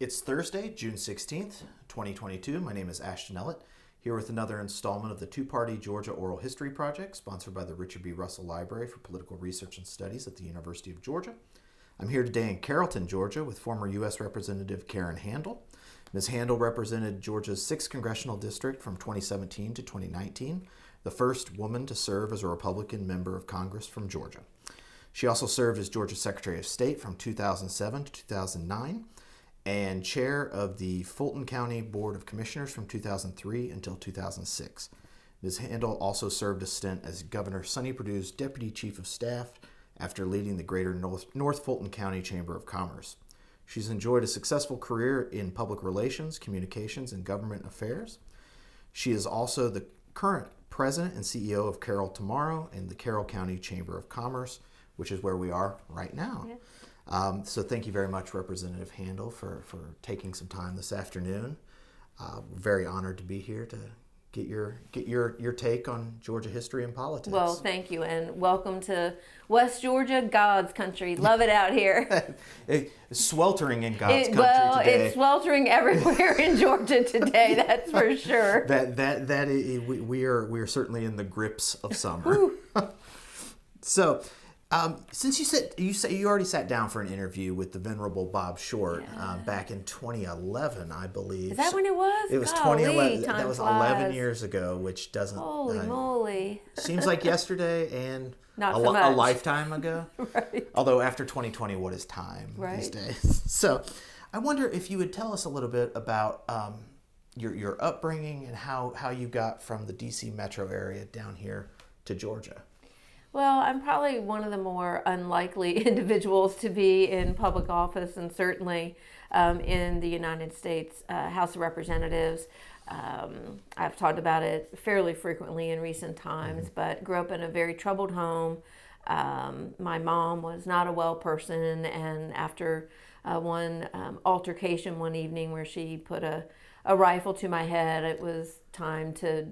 It's Thursday, June 16th, 2022. My name is Ashton Ellett, here with another installment of the two-party Georgia Oral History Project, sponsored by the Richard B. Russell Library for Political Research and Studies at the University of Georgia. I'm here today in Carrollton, Georgia, with former U.S. Representative Karen Handel. Ms. Handel represented Georgia's 6th Congressional District from 2017 to 2019, the first woman to serve as a Republican member of Congress from Georgia. She also served as Georgia Secretary of State from 2007 to 2009, and chair of the Fulton County Board of Commissioners from 2003 until 2006. Ms. Handel also served a stint as Governor Sonny Perdue's Deputy Chief of Staff after leading the Greater North Fulton County Chamber of Commerce. She's enjoyed a successful career in public relations, communications, and government affairs. She is also the current president and CEO of Carroll Tomorrow and the Carroll County Chamber of Commerce, which is where we are right now. Yeah. So thank you very much, Representative Handel, for taking some time this afternoon. We're very honored to be here to get your take on Georgia history and politics. Well, thank you, and welcome to West Georgia, God's country. Love it out here. It's sweltering in God's country well, today. It's sweltering everywhere in Georgia today. That's for sure. We are certainly in the grips of summer. So. Since you already sat down for an interview with the venerable Bob Short back in 2011, I believe. Is that when it was? It was Golly, 2011. That time was flies. 11 years ago, which doesn't. Holy moly! Seems like yesterday and Not a so much. lifetime ago. Right. Although after 2020, what is time these days? So, I wonder if you would tell us a little bit about your upbringing and how you got from the D.C. metro area down here to Georgia. Well, I'm probably one of the more unlikely individuals to be in public office, and certainly in the United States House of Representatives. I've talked about it fairly frequently in recent times, but grew up in a very troubled home. My mom was not a well person, and after one altercation one evening where she put a rifle to my head, it was time to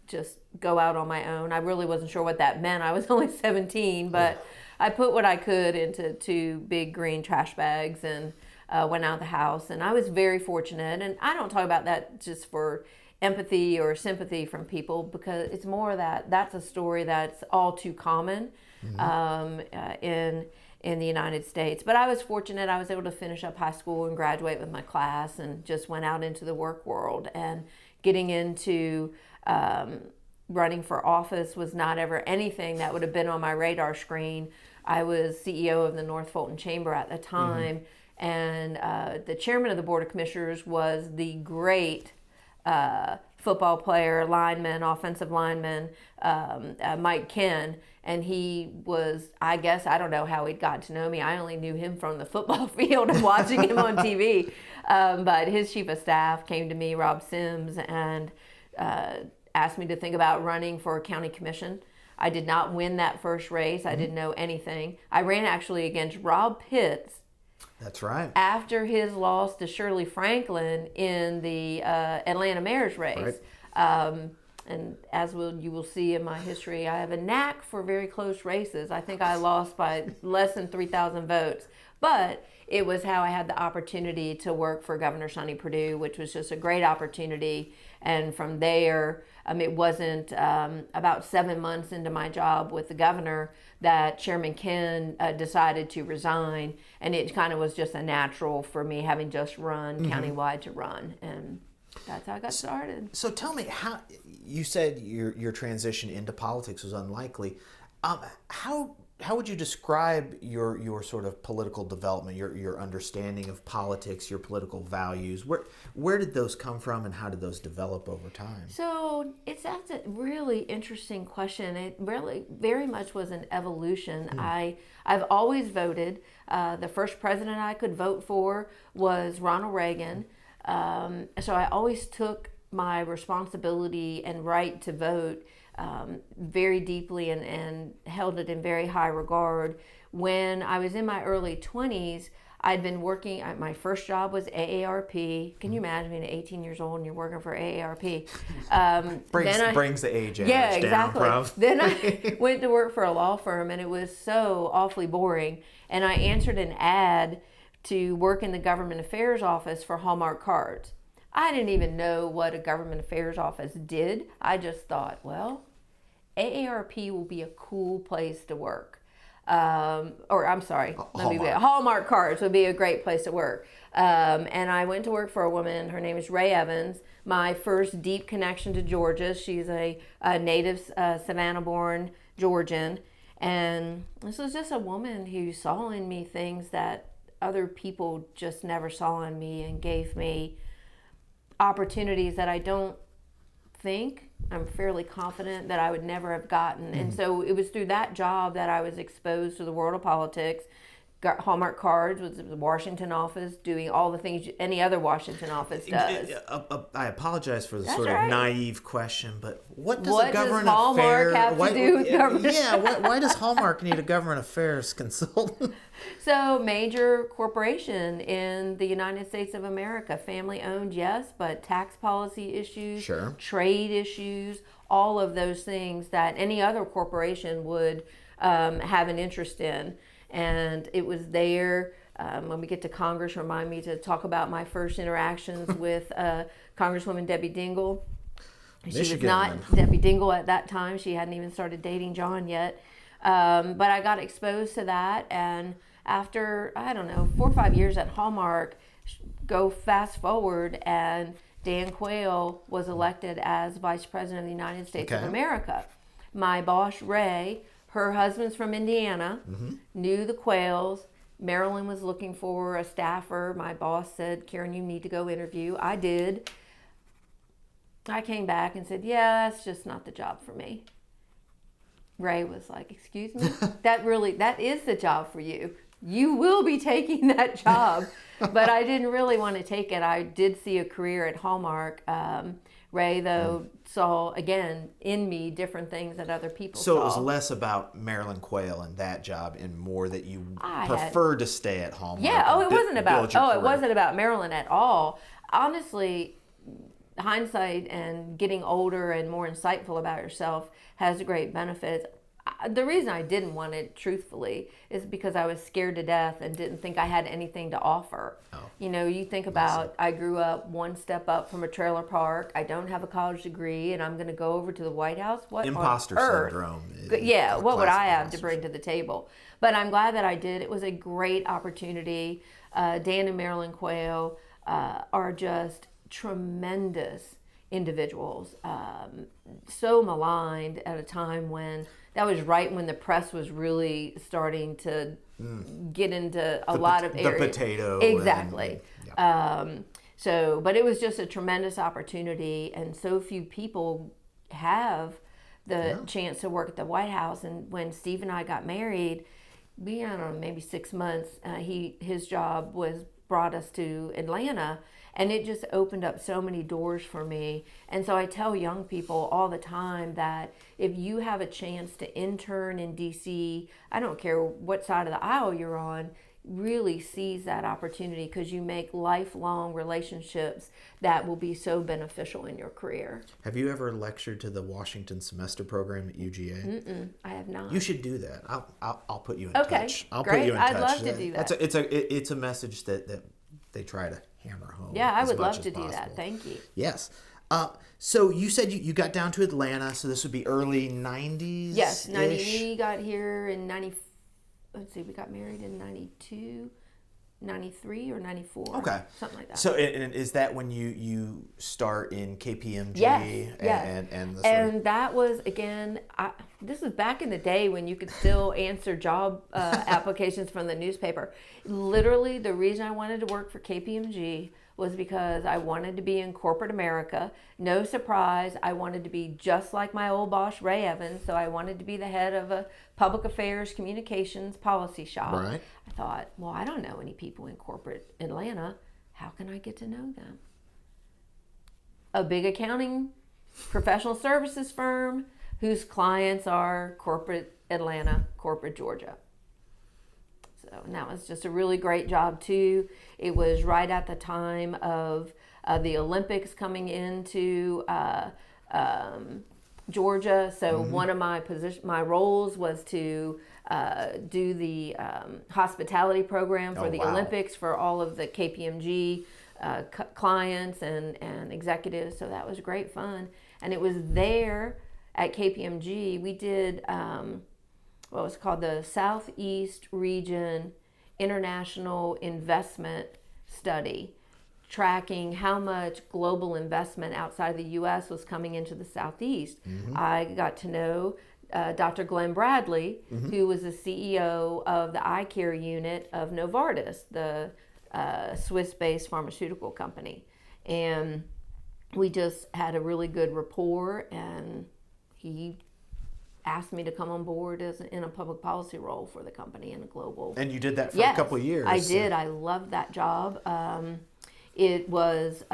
just go out on my own. I really wasn't sure what that meant. I was only 17, but I put what I could into 2 big green trash bags and went out of the house. And I was very fortunate. And I don't talk about that just for empathy or sympathy from people, because it's more that that's a story that's all too common in the United States. But I was fortunate. I was able to finish up high school and graduate with my class, and just went out into the work world. And getting into running for office was not ever anything that would have been on my radar screen. I was CEO of the North Fulton Chamber at the time, and the chairman of the Board of Commissioners was the great football player, lineman, offensive lineman, Mike Ken. And he was, I guess, I don't know how he'd got to know me. I only knew him from the football field and watching him on TV. But his chief of staff came to me, Rob Sims, and asked me to think about running for a county commission. I did not win that first race. I didn't know anything. I ran actually against Rob Pitts. That's right. After his loss to Shirley Franklin in the Atlanta mayor's race. Right. And as you will see in my history, I have a knack for very close races. I think I lost by less than 3,000 votes. But it was how I had the opportunity to work for Governor Sonny Perdue, which was just a great opportunity. And from there, it wasn't about 7 months into my job with the governor that Chairman Ken decided to resign. And it kind of was just a natural for me, having just run countywide, to run. And that's how I got started. So tell me, how you said your transition into politics was unlikely. How would you describe your sort of political development, your understanding of politics, your political values? Where did those come from, and how did those develop over time? So that's a really interesting question. It really very much was an evolution. I've always voted. The first president I could vote for was Ronald Reagan. So I always took my responsibility and right to vote very deeply and held it in very high regard. When I was in my early 20s, I'd been working, my first job was AARP. Can you imagine being 18 years old and you're working for AARP? Brings the age average yeah, exactly. down. Then I went to work for a law firm, and it was so awfully boring. And I answered an ad to work in the government affairs office for Hallmark cards. I didn't even know what a government affairs office did. I just thought, well, AARP will be a cool place to work. Hallmark cards would be a great place to work. And I went to work for a woman. Her name is Ray Evans. My first deep connection to Georgia. She's a native Savannah-born Georgian. And this was just a woman who saw in me things that other people just never saw in me, and gave me opportunities that I'm fairly confident that I would never have gotten. Mm-hmm. And so it was through that job that I was exposed to the world of politics. Hallmark cards was the Washington office, doing all the things any other Washington office does. I apologize for the That's sort right. of naive question, but what does What a government does Hallmark have to do with government? Yeah, why does Hallmark need a government affairs consultant? So, major corporation in the United States of America, family owned, yes, but tax policy issues, Sure. trade issues, all of those things that any other corporation would have an interest in. And it was there, when we get to Congress, remind me to talk about my first interactions with Congresswoman Debbie Dingell. She was not Debbie Dingell at that time. She hadn't even started dating John yet. But I got exposed to that. And after, 4 or 5 years at Hallmark, go fast forward, and Dan Quayle was elected as Vice President of the United States of America. My boss, Ray, her husband's from Indiana, knew the Quayles. Maryland was looking for a staffer. My boss said, Karen, you need to go interview. I did. I came back and said, yeah, that's just not the job for me. Ray was like, excuse me? That is the job for you. You will be taking that job. But I didn't really want to take it. I did see a career at Hallmark. Ray, though, saw, again, in me different things that other people saw. So it was less about Marilyn Quayle and that job, and more that you preferred to stay at Hallmark. Yeah, it wasn't about Marilyn at all. Honestly, hindsight and getting older and more insightful about yourself has great benefits. The reason I didn't want it, truthfully, is because I was scared to death and didn't think I had anything to offer. Oh. You know, you think about, I grew up one step up from a trailer park. I don't have a college degree, and I'm going to go over to the White House. What imposter syndrome. Yeah, what would I have to bring to the table? But I'm glad that I did. It was a great opportunity. Dan and Marilyn Quayle are just tremendous individuals. So maligned at a time when that was right when the press was really starting to get into a lot of areas. The potato. Exactly. But it was just a tremendous opportunity, and so few people have the chance to work at the White House. And when Steve and I got married, I don't know, maybe 6 months, his job brought us to Atlanta. And it just opened up so many doors for me. And so I tell young people all the time that if you have a chance to intern in D.C., I don't care what side of the aisle you're on, really seize that opportunity, because you make lifelong relationships that will be so beneficial in your career. Have you ever lectured to the Washington semester program at UGA? I have not. You should do that. I'll put you in touch. Great. Put you in touch. I'd love to do that. It's a message that they try to hammer home. Yeah, I would love to do that. Thank you. Yes. So you said you got down to Atlanta, so this would be early 90s? Yes, 90. We got here in 90. Let's see, we got married in 92, 93 or 94. Okay. Something like that. So and is that when you start in KPMG? Yes. And that was, again, this was back in the day when you could still answer job applications from the newspaper. Literally, the reason I wanted to work for KPMG was because I wanted to be in corporate America. No surprise, I wanted to be just like my old boss, Ray Evans, so I wanted to be the head of a public affairs communications policy shop. Right. I thought, well, I don't know any people in corporate Atlanta. How can I get to know them? A big accounting professional services firm whose clients are corporate Atlanta, corporate Georgia. And that was just a really great job too. It was right at the time of the Olympics coming into Georgia. So one of my roles was to do the hospitality program for Oh, the wow. Olympics for all of the KPMG clients and executives. So that was great fun. And it was there at KPMG we did what was called the Southeast Region International Investment Study, tracking how much global investment outside of the U.S. was coming into the Southeast. I got to know Dr. Glenn Bradley, who was the CEO of the eye care unit of Novartis, the Swiss-based pharmaceutical company. And we just had a really good rapport, and he asked me to come on board in a public policy role for the company in a global. And you did that for Yes, a couple of years. I did. I loved that job. It was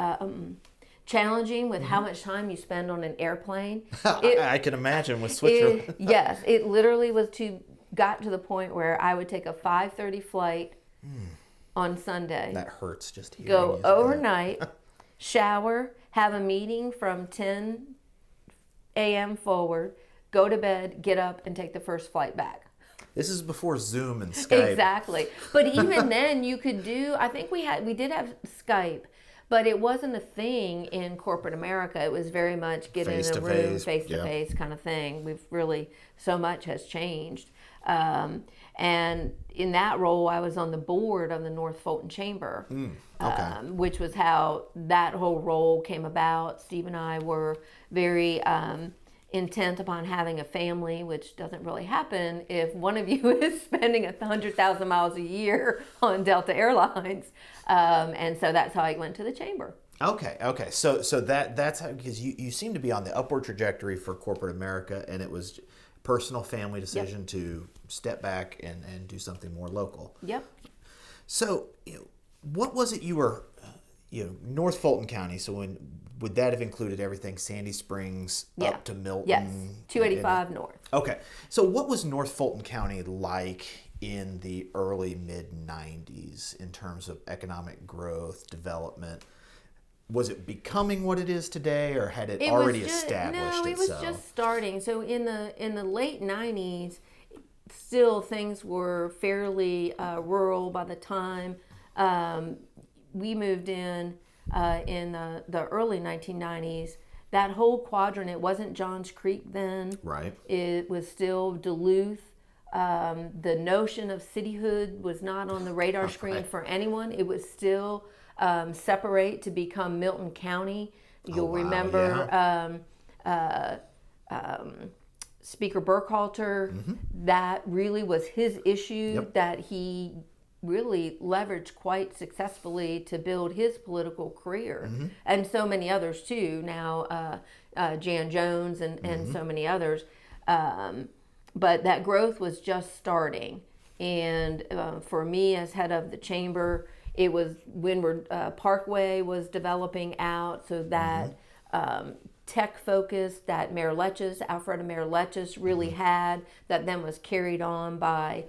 challenging with how much time you spend on an airplane. I can imagine with Switzerland. Yes, it literally got to the point where I would take a 5:30 flight on Sunday, That hurts just hearing go you say that. overnight, shower, have a meeting from 10 a.m. forward, go to bed, get up, and take the first flight back. This is before Zoom and Skype. Exactly. But even then you could do, I think we did have Skype, but it wasn't a thing in corporate America. It was very much get in a room, Face-to-face, face-to-face kind of thing. We've really, so much has changed. And in that role, I was on the board of the North Fulton Chamber, which was how that whole role came about. Steve and I were very intent upon having a family, which doesn't really happen if one of you is spending 100,000 miles a year on Delta Airlines. And so that's how I went to the chamber. Okay. So that's how, because you seem to be on the upward trajectory for corporate America, and it was personal family decision to step back and do something more local. Yep. So, what was it you were, North Fulton County, so would that have included everything, Sandy Springs up to Milton? Yes, 285 north. Okay. So what was North Fulton County like in the early mid-90s in terms of economic growth, development? Was it becoming what it is today, or had it already established itself? No, it was just starting. So in the late 90s, still things were fairly rural by the time we moved in the early 1990s. That whole quadrant, it wasn't Johns Creek then. Right. It was still Duluth. The notion of cityhood was not on the radar screen for anyone. It was still separate to become Milton County. You'll remember Speaker Burkhalter. That really was his issue that he really leveraged quite successfly to build his political career, and so many others too. Now Jan Jones and so many others, but that growth was just starting. And for me as head of the chamber, it was Windward Parkway was developing out, so that tech focus that Alfreda Mayor Letches really had, that then was carried on by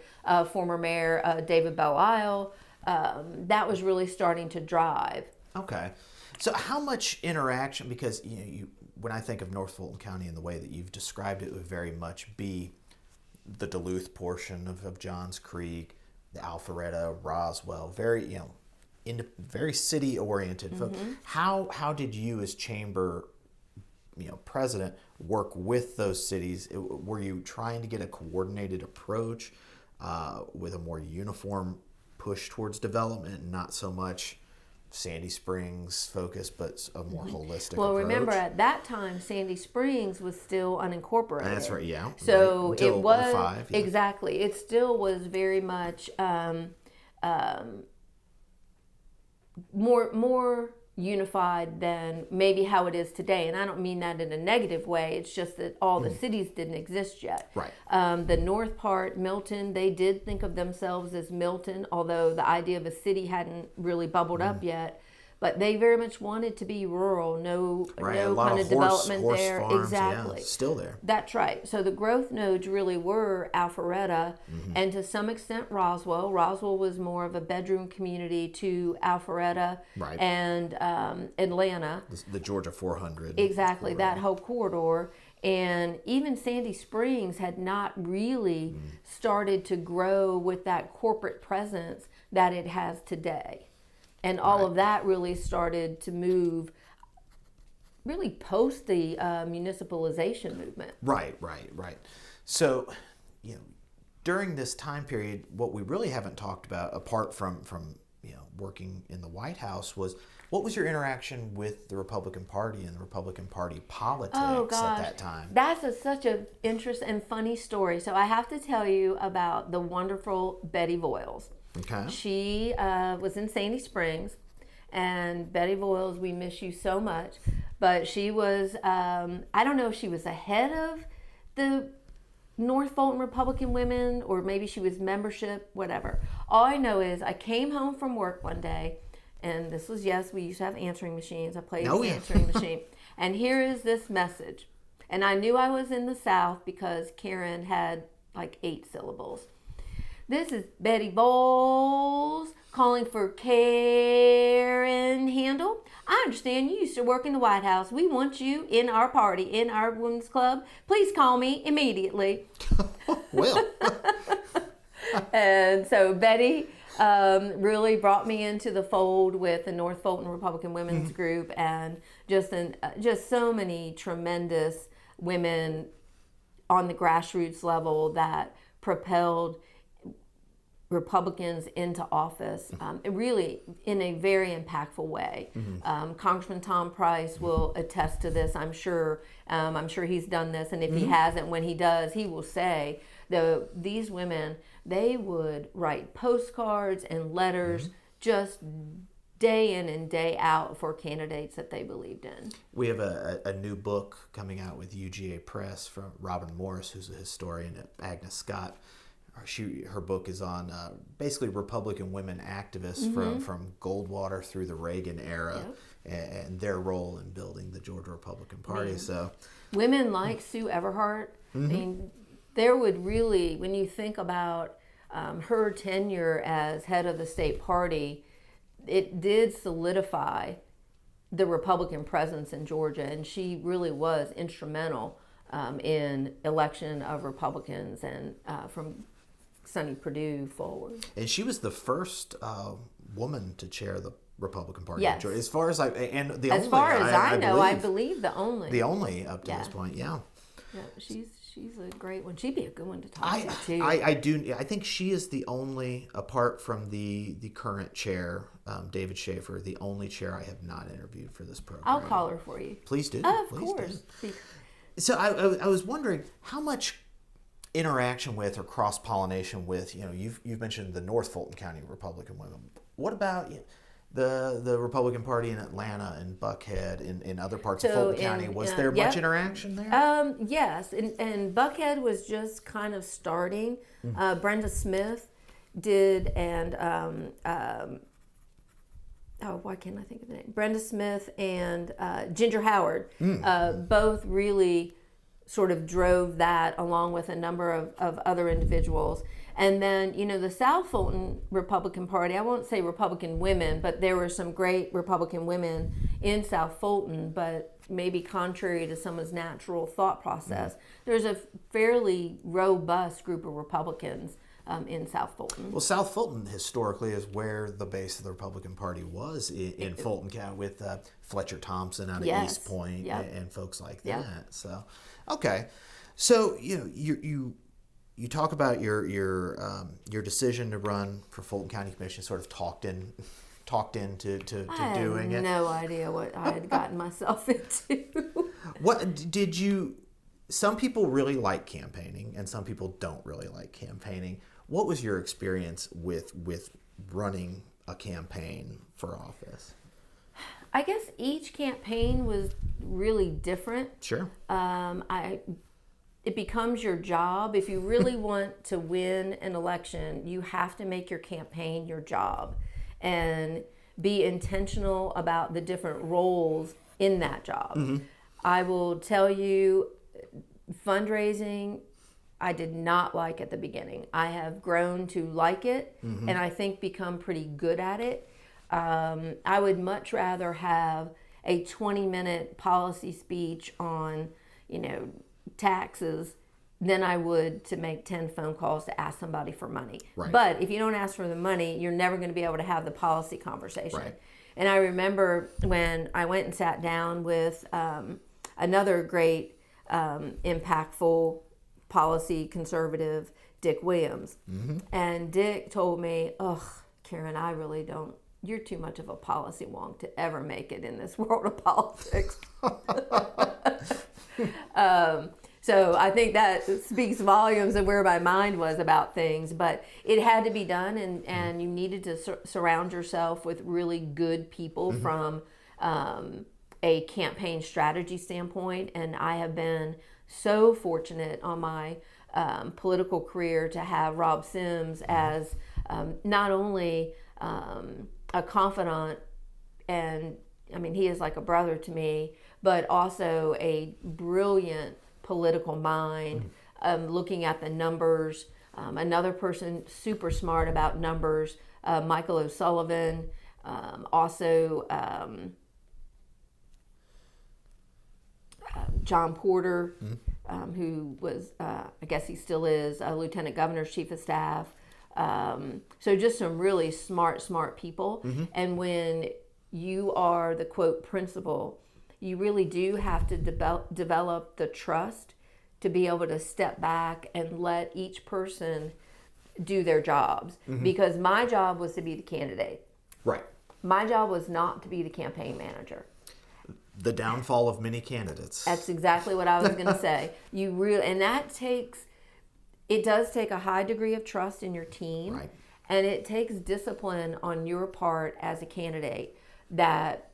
former Mayor David Belle-Isle, that was really starting to drive. Okay. So how much interaction, because when I think of North Fulton County in the way that you've described it, it would very much be the Duluth portion of Johns Creek, the Alpharetta, Roswell, very very city oriented. How did you as chamber president work with those cities? Were you trying to get a coordinated approach with a more uniform push towards development, and not so much Sandy Springs focus, but a more holistic Well, approach? remember at that time, Sandy Springs was still unincorporated. That's right, yeah. So right. Until it was 05, yeah. exactly. It still was very much more unified than maybe how it is today. And I don't mean that in a negative way. It's just that all the cities didn't exist yet. Right. The north part, Milton, they did think of themselves as Milton, although the idea of a city hadn't really bubbled up yet. But they very much wanted to be rural, no kind of development there. Farms, exactly. Yeah, still there. That's right. So the growth nodes really were Alpharetta and to some extent Roswell. Roswell was more of a bedroom community to Alpharetta and Atlanta. The Georgia 400. Exactly, that whole corridor. And even Sandy Springs had not really started to grow with that corporate presence that it has today. And all of that really started to move really post the municipalization movement. Right. So, during this time period, what we really haven't talked about, apart from working in the White House, was what was your interaction with the Republican Party and the Republican Party politics at that time? That's such an interesting and funny story. So I have to tell you about the wonderful Betty Voiles. Okay. She was in Sandy Springs, and Betty Voiles, we miss you so much. But she was, I don't know if she was ahead of the North Fulton Republican women, or maybe she was membership, whatever. All I know is I came home from work one day, and this was, we used to have answering machines. I played the answering machine. And here is this message. And I knew I was in the South because Karen had like 8 syllables. This is Betty Bowles calling for Karen Handel. I understand you used to work in the White House. We want you in our party, in our women's club. Please call me immediately. Well. And so Betty really brought me into the fold with the North Fulton Republican Women's Group, and just so many tremendous women on the grassroots level that propelled Republicans into office, really in a very impactful way. Congressman Tom Price will attest to this, I'm sure. I'm sure he's done this, and if he hasn't, when he does, he will say, these women, they would write postcards and letters just day in and day out for candidates that they believed in. We have a new book coming out with UGA Press from Robin Morris, who's a historian at Agnes Scott. Her book is on basically Republican women activists from Goldwater through the Reagan era, and their role in building the Georgia Republican Party. So, women like Sue Everhart, I mean, there would really, when you think about her tenure as head of the state party, it did solidify the Republican presence in Georgia, and she really was instrumental in election of Republicans and from Sonny Perdue forward. And she was the first woman to chair the Republican Party. Yes. As far as I know, I believe the only. The only up to this point, Yeah, she's a great one. She'd be a good one to talk to too. I think she is the only, apart from the current chair, David Schaefer, the only chair I have not interviewed for this program. I'll call her for you. Please do. Of Please course. Do. So I was wondering how much interaction with or cross-pollination with, you've mentioned the North Fulton County Republican women. What about the Republican Party in Atlanta and Buckhead in other parts of Fulton County? Was there much interaction there? Yes, and Buckhead was just kind of starting. Brenda Smith did, and why can't I think of the name? Brenda Smith and Ginger Howard both really sort of drove that, along with a number of other individuals. And then, the South Fulton Republican Party, I won't say Republican women, but there were some great Republican women in South Fulton, but maybe contrary to someone's natural thought process, there's a fairly robust group of Republicans in South Fulton. Well, South Fulton historically is where the base of the Republican Party was in Fulton County, with Fletcher Thompson out of East Point and folks like that. So, okay, so you talk about your decision to run for Fulton County Commission, sort of talked into doing it. I had no idea what I had gotten myself into. What did you? Some people really like campaigning, and some people don't really like campaigning. What was your experience with running a campaign for office? I guess each campaign was really different. Sure. It becomes your job. If you really want to win an election, you have to make your campaign your job and be intentional about the different roles in that job. I will tell you, fundraising, I did not like at the beginning. I have grown to like it, and I think become pretty good at it. I would much rather have a 20-minute policy speech on, taxes than I would to make 10 phone calls to ask somebody for money. Right. But if you don't ask for the money, you're never going to be able to have the policy conversation. Right. And I remember when I went and sat down with another great, impactful policy conservative, Dick Williams. Mm-hmm. And Dick told me, ugh, Karen, I really don't, you're too much of a policy wonk to ever make it in this world of politics. So I think that speaks volumes of where my mind was about things, but it had to be done, and you needed to surround yourself with really good people from a campaign strategy standpoint. And I have been so fortunate on my political career to have Rob Sims as not only a confidant, and I mean, he is like a brother to me, but also a brilliant political mind, looking at the numbers. Another person super smart about numbers, Michael O'Sullivan, also John Porter, who was, I guess he still is, a lieutenant governor's chief of staff. So just some really smart people. And when you are the quote principal, you really do have to develop the trust to be able to step back and let each person do their jobs. Because my job was to be the candidate. Right. My job was not to be the campaign manager. The downfall of many candidates. That's exactly what I was going to say. And it does take a high degree of trust in your team. Right. And it takes discipline on your part as a candidate that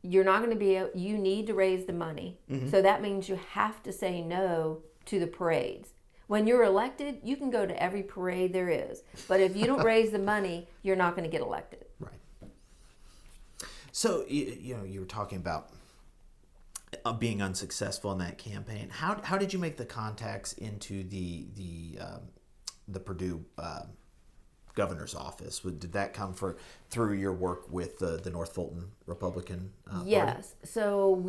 you're not going to you need to raise the money. So that means you have to say no to the parades. When you're elected, you can go to every parade there is. But if you don't raise the money, you're not going to get elected. Right. So, you were talking about being unsuccessful in that campaign. How did you make the contacts into the Purdue governor's office? Did that come through your work with the North Fulton Republican Party? Yes. So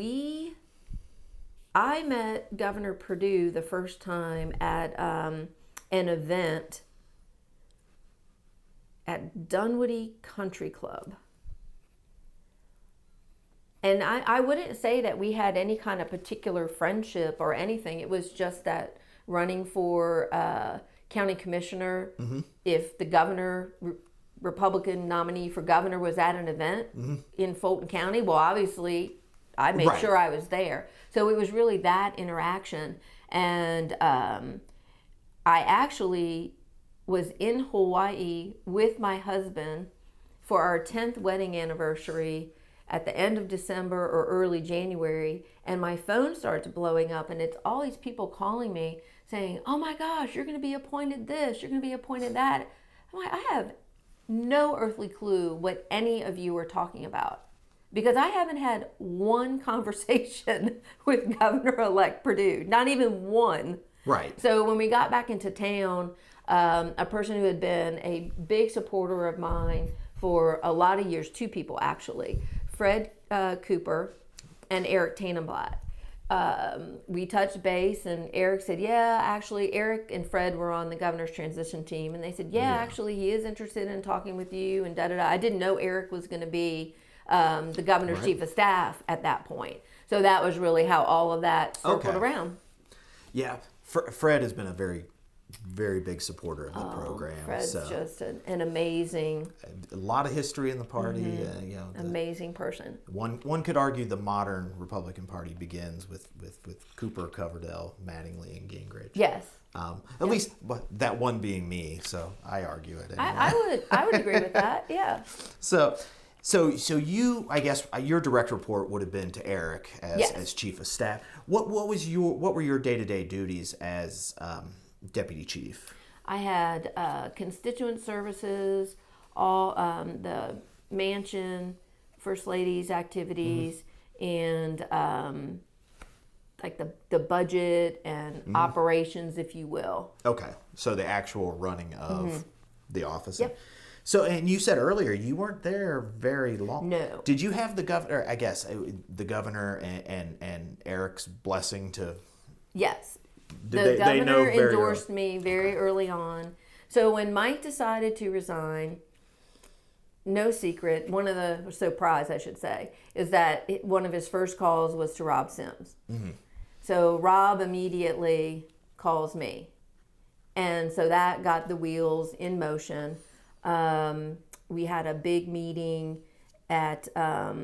I met Governor Perdue the first time at an event at Dunwoody Country Club. And I wouldn't say that we had any kind of particular friendship or anything. It was just that running for county commissioner, if the governor, Republican nominee for governor, was at an event in Fulton County, well, obviously I made sure I was there. So it was really that interaction. And I actually was in Hawaii with my husband for our 10th wedding anniversary at the end of December or early January, and my phone starts blowing up, and it's all these people calling me saying, oh my gosh, you're going to be appointed this, you're going to be appointed that. I'm like, I have no earthly clue what any of you are talking about, because I haven't had one conversation with Governor-elect Perdue, not even one. Right. So when we got back into town, a person who had been a big supporter of mine for a lot of years, two people actually, Fred Cooper and Eric Tannenblatt. We touched base, and Eric said, yeah, actually, Eric and Fred were on the governor's transition team. And they said, yeah, actually, he is interested in talking with you, and da-da-da. I didn't know Eric was going to be the governor's chief of staff at that point. So that was really how all of that circled around. Yeah, Fred has been a very, very big supporter of the program. Fred's just an amazing, a lot of history in the party. amazing person. One could argue the modern Republican Party begins with Cooper, Coverdell, Mattingly, and Gingrich. Yes. At least that one being me. So I argue it. Anyway. I would agree with that. Yeah. So you, I guess, your direct report would have been to Eric as chief of staff. What were your day-to-day duties as deputy chief? I had constituent services, all the mansion, first lady's activities, and like the budget and operations, if you will. Okay, so the actual running of the office. Yep. So, and you said earlier you weren't there very long. No. Did you have the governor? I guess the governor and Eric's blessing to Yes. Did The they know governor very endorsed me very early on. So when Mike decided to resign, no secret, surprise, I should say, is that one of his first calls was to Rob Sims. Mm-hmm. So Rob immediately calls me. And so that got the wheels in motion. We had a big meeting at, I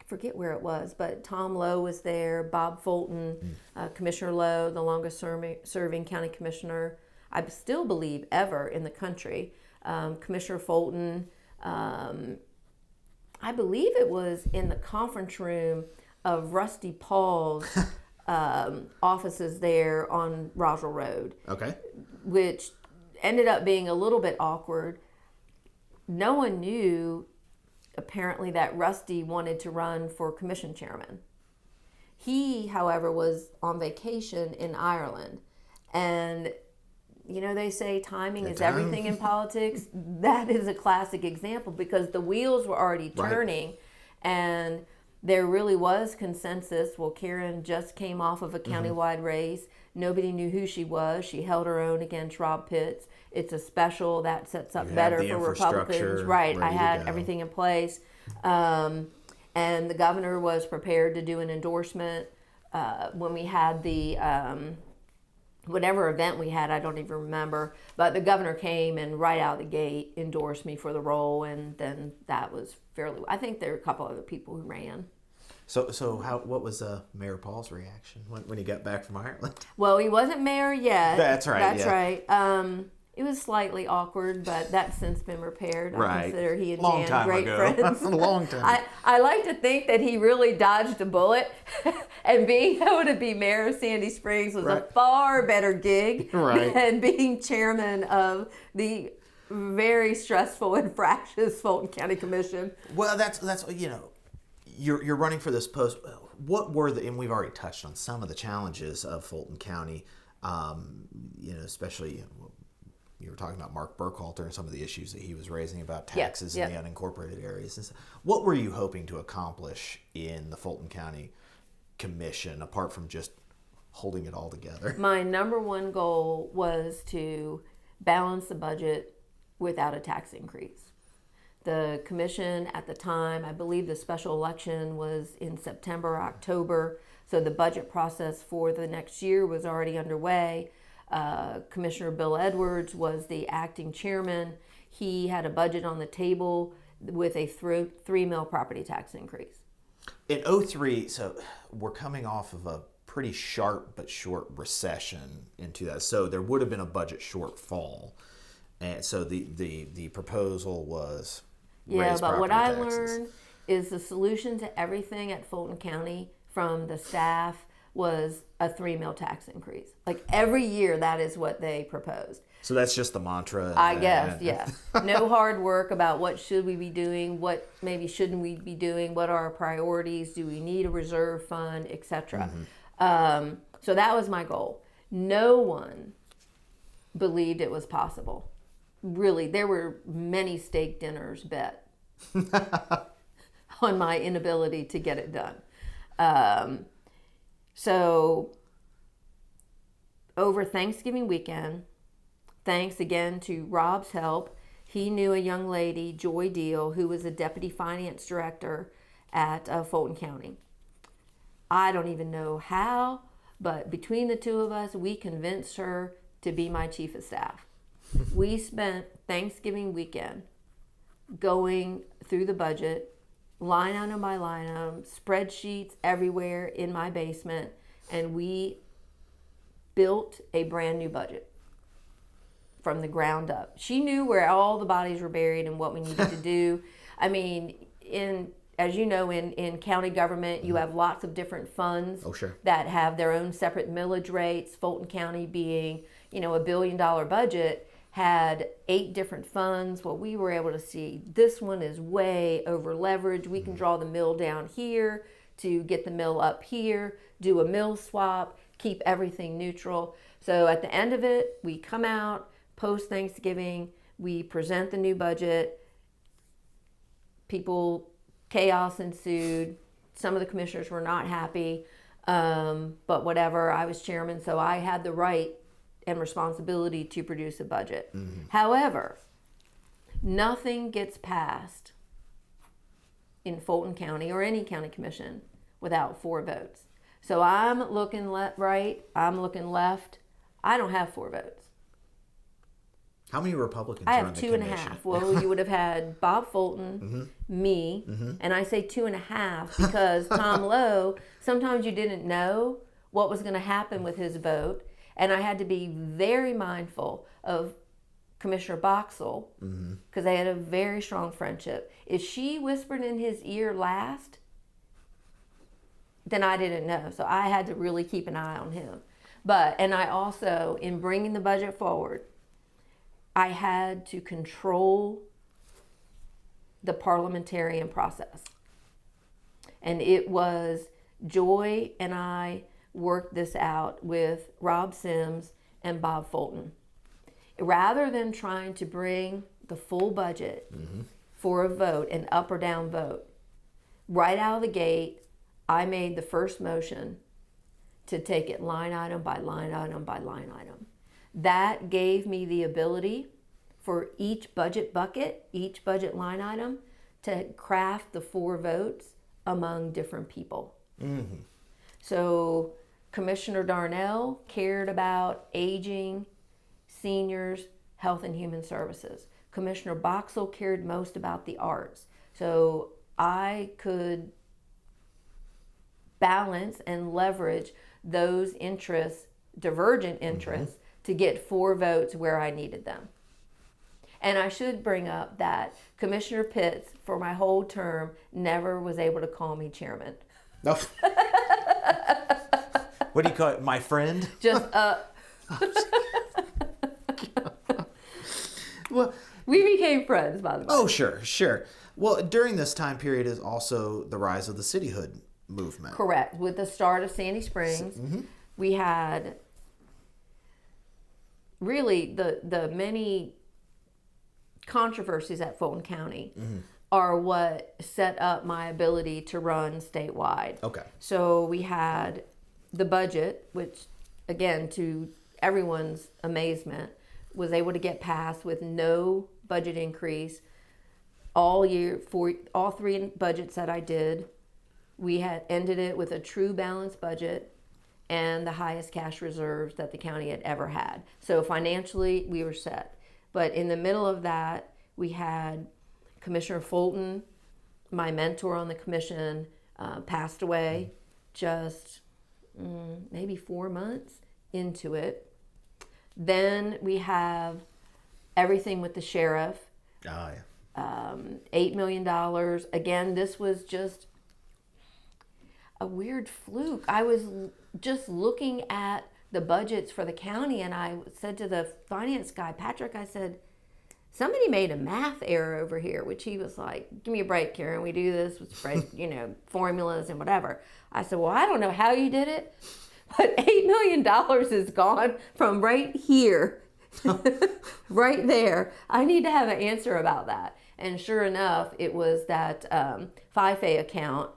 forget where it was, but Tom Lowe was there, Bob Fulton, Commissioner Lowe, the longest serving county commissioner, I still believe, ever in the country. Commissioner Fulton, I believe it was in the conference room of Rusty Paul's offices there on Roswell Road. Okay. Which ended up being a little bit awkward. No one knew, apparently, that Rusty wanted to run for commission chairman. He, however, was on vacation in Ireland. And, they say timing is everything in politics. That is a classic example because the wheels were already turning. Right. And there really was consensus. Well, Karen just came off of a countywide race. Nobody knew who she was. She held her own against Rob Pitts. It's a special that sets up better for Republicans. Right. I had everything in place. And the governor was prepared to do an endorsement. When we had the whatever event we had, I don't even remember. But the governor came and right out of the gate endorsed me for the role. And then that was I think there were a couple other people who ran. So what was Mayor Paul's reaction when he got back from Ireland? Well, he wasn't mayor yet. That's right. That's right. It was slightly awkward, but that's since been repaired. I consider he and Jan great friends. A long time. I like to think that he really dodged a bullet, and being able to be mayor of Sandy Springs was a far better gig than being chairman of the very stressful and fractious Fulton County Commission. Well, that's you're running for this post. What were and we've already touched on some of the challenges of Fulton County, especially you were talking about Mark Burkhalter and some of the issues that he was raising about taxes in the unincorporated areas. And what were you hoping to accomplish in the Fulton County Commission, apart from just holding it all together? My number one goal was to balance the budget without a tax increase. The commission at the time, I believe the special election was in September or October, so the budget process for the next year was already underway. Commissioner Bill Edwards was the acting chairman. He had a budget on the table with a 3 mil property tax increase. In 2003, so we're coming off of a pretty sharp but short recession into that. So there would have been a budget shortfall. And so the proposal was raise but what I taxes. learned is the solution to everything at Fulton County from the staff was a 3 mil tax increase. Like every year, that is what they proposed. So that's just the mantra. I guess, yeah. No hard work about what should we be doing, what maybe shouldn't we be doing, what are our priorities, do we need a reserve fund, etc. So that was my goal. No one believed it was possible. Really, there were many steak dinners bet on my inability to get it done. So over Thanksgiving weekend, thanks again to Rob's help, he knew a young lady, Joy Deal, who was a deputy finance director at Fulton County. I don't even know how, but between the two of us, we convinced her to be my chief of staff. We spent Thanksgiving weekend going through the budget, line item by line item, spreadsheets everywhere in my basement, and we built a brand new budget from the ground up. She knew where all the bodies were buried and what we needed to do. I mean, as you know, in county government, you have lots of different funds that have their own separate millage rates. Fulton County being, a $1 billion budget, had 8 different funds. Well, we were able to see this one is way over leveraged. We can draw the mill down here to get the mill up here, do a mill swap, keep everything neutral. So at the end of it, we come out post Thanksgiving, we present the new budget. Chaos ensued. Some of the commissioners were not happy. But whatever, I was chairman, so I had the right and responsibility to produce a budget. However, nothing gets passed in Fulton County or any county commission without 4 votes. So I'm looking right, I'm looking left. I don't have 4 votes. How many Republicans I are on have the 2.5. commission? Well, you would have had Bob Fulton, me, and I say 2.5 because Tom Lowe, sometimes you didn't know what was going to happen with his vote, and I had to be very mindful of Commissioner Boxell because they had a very strong friendship. If she whispered in his ear last, then I didn't know, so I had to really keep an eye on him. And I also, in bringing the budget forward, I had to control the parliamentarian process. And it was Joy and I worked this out with Rob Sims and Bob Fulton. Rather than trying to bring the full budget for a vote, an up or down vote, right out of the gate, I made the first motion to take it line item by line item by line item. That gave me the ability for each budget bucket, each budget line item, to craft the 4 votes among different people. So Commissioner Darnell cared about aging, seniors, health and human services. Commissioner Boxell cared most about the arts. So I could balance and leverage those interests, divergent interests, to get 4 votes where I needed them. And I should bring up that Commissioner Pitts, for my whole term, never was able to call me chairman. No. What do you call it? My friend? Just, Well, we became friends, by the way. oh, sure. Well, during this time period is also the rise of the cityhood movement. Correct. With the start of Sandy Springs, we had really the many controversies at Fulton County are what set up my ability to run statewide. Okay. So we had the budget, which, again, to everyone's amazement, was able to get passed with no budget increase all year for all 3 budgets that I did. We had ended it with a true balanced budget and the highest cash reserves that the county had ever had. So financially, we were set. But in the middle of that, we had Commissioner Fulton, my mentor on the commission, passed away just maybe 4 months into it. Then we have everything with the sheriff. Oh, yeah. $8 million. Again, this was just a weird fluke. I was just looking at the budgets for the county, and I said to the finance guy, Patrick, I said, somebody made a math error over here, which he was like, give me a break, Karen. We do this with formulas and whatever. I said, well, I don't know how you did it, but $8 million is gone from right here, right there. I need to have an answer about that. And sure enough, it was that FIFA account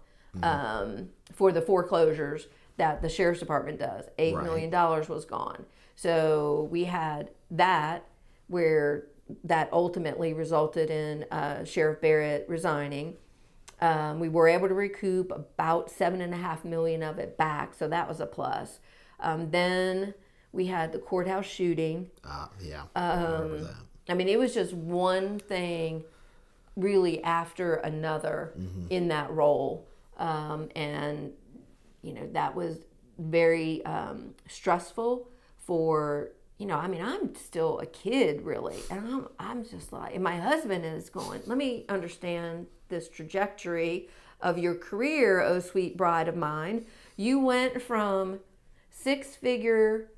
for the foreclosures that the sheriff's department does. $8 million was gone. So we had that, where that ultimately resulted in Sheriff Barrett resigning. We were able to recoup about $7.5 million of it back, so that was a plus. Then we had the courthouse shooting. Yeah, I remember that. I mean, it was just one thing really after another in that role. And, that was very stressful for, I'm still a kid, really. And I'm just like, and my husband is going, let me understand this trajectory of your career, oh sweet bride of mine. You went from 6-figure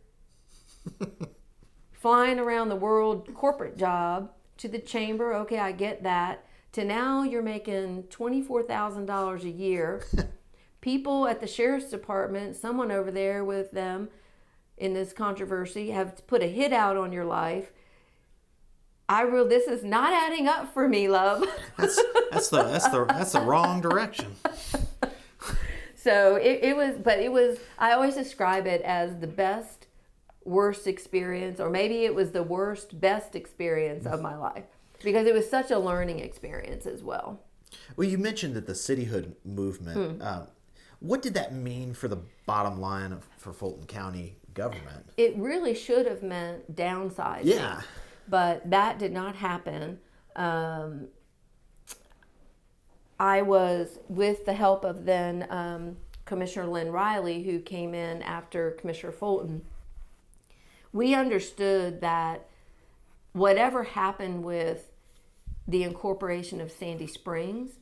flying around the world corporate job to the chamber. Okay, I get that. To now you're making $24,000 a year. People at the sheriff's department, someone over there with them in this controversy, have put a hit out on your life. This is not adding up for me, love. That's the wrong direction. So it was, I always describe it as the best, worst experience, or maybe it was the worst, best experience of my life, because it was such a learning experience as well. Well, you mentioned that the cityhood movement, what did that mean for the bottom line for Fulton County government? It really should have meant downsizing. Yeah. But that did not happen. I was, with the help of then Commissioner Lynn Riley, who came in after Commissioner Fulton, we understood that whatever happened with the incorporation of Sandy Springs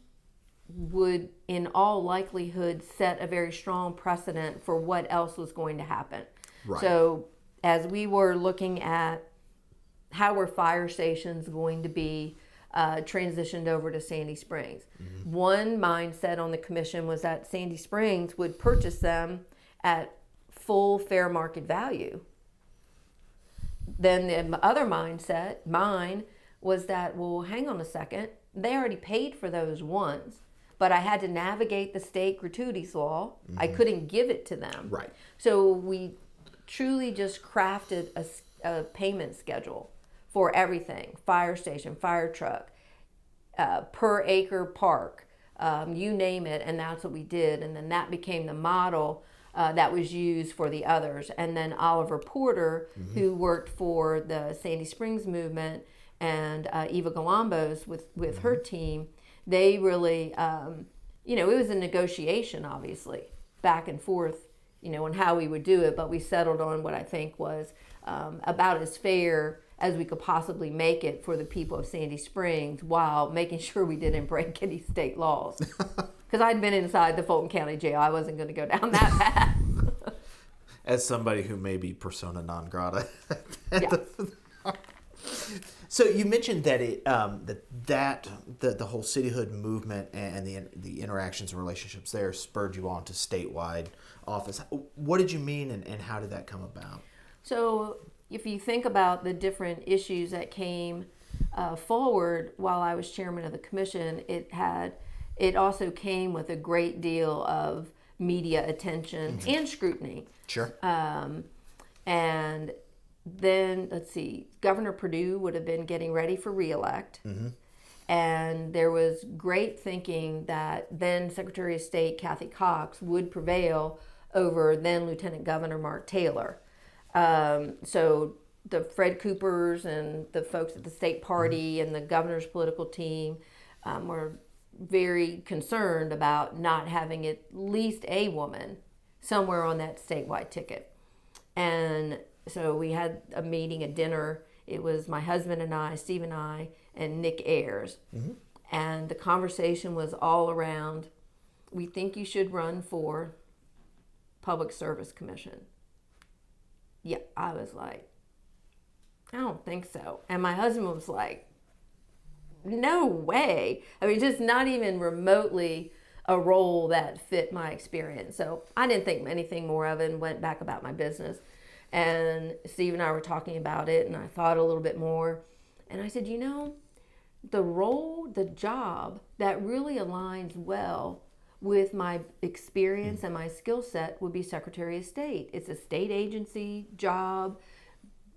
would, in all likelihood, set a very strong precedent for what else was going to happen. Right. So as we were looking at how were fire stations going to be transitioned over to Sandy Springs, one mindset on the commission was that Sandy Springs would purchase them at full fair market value. Then the other mindset, mine, was that, well, hang on a second, they already paid for those ones, but I had to navigate the state gratuities law. I couldn't give it to them. Right. So we truly just crafted a payment schedule for everything: fire station, fire truck, per acre park, you name it, and that's what we did. And then that became the model that was used for the others. And then Oliver Porter, who worked for the Sandy Springs movement, and Eva Galambos with her team, they really, it was a negotiation, obviously, back and forth, on how we would do it, but we settled on what I think was about as fair as we could possibly make it for the people of Sandy Springs, while making sure we didn't break any state laws. Because I'd been inside the Fulton County Jail. I wasn't going to go down that path. As somebody who may be persona non grata. Yeah. So you mentioned that the whole cityhood movement and the interactions and relationships there spurred you on to statewide office. What did you mean, and how did that come about? So if you think about the different issues that came forward while I was chairman of the commission, it also came with a great deal of media attention and scrutiny. Sure. And then, let's see, Governor Perdue would have been getting ready for reelect. And there was great thinking that then Secretary of State Kathy Cox would prevail over then Lieutenant Governor Mark Taylor. So the Fred Coopers and the folks at the state party and the governor's political team were very concerned about not having at least a woman somewhere on that statewide ticket. And so we had a meeting, a dinner. It was my husband and I, Steve and I, and Nick Ayers. And the conversation was all around, we think you should run for Public Service Commission. Yeah, I was like, I don't think so. And my husband was like, no way. I mean, just not even remotely a role that fit my experience. So I didn't think anything more of it and went back about my business. And Steve and I were talking about it, and I thought a little bit more. And I said, the role, the job that really aligns well with my experience and my skill set would be Secretary of State. It's a state agency job,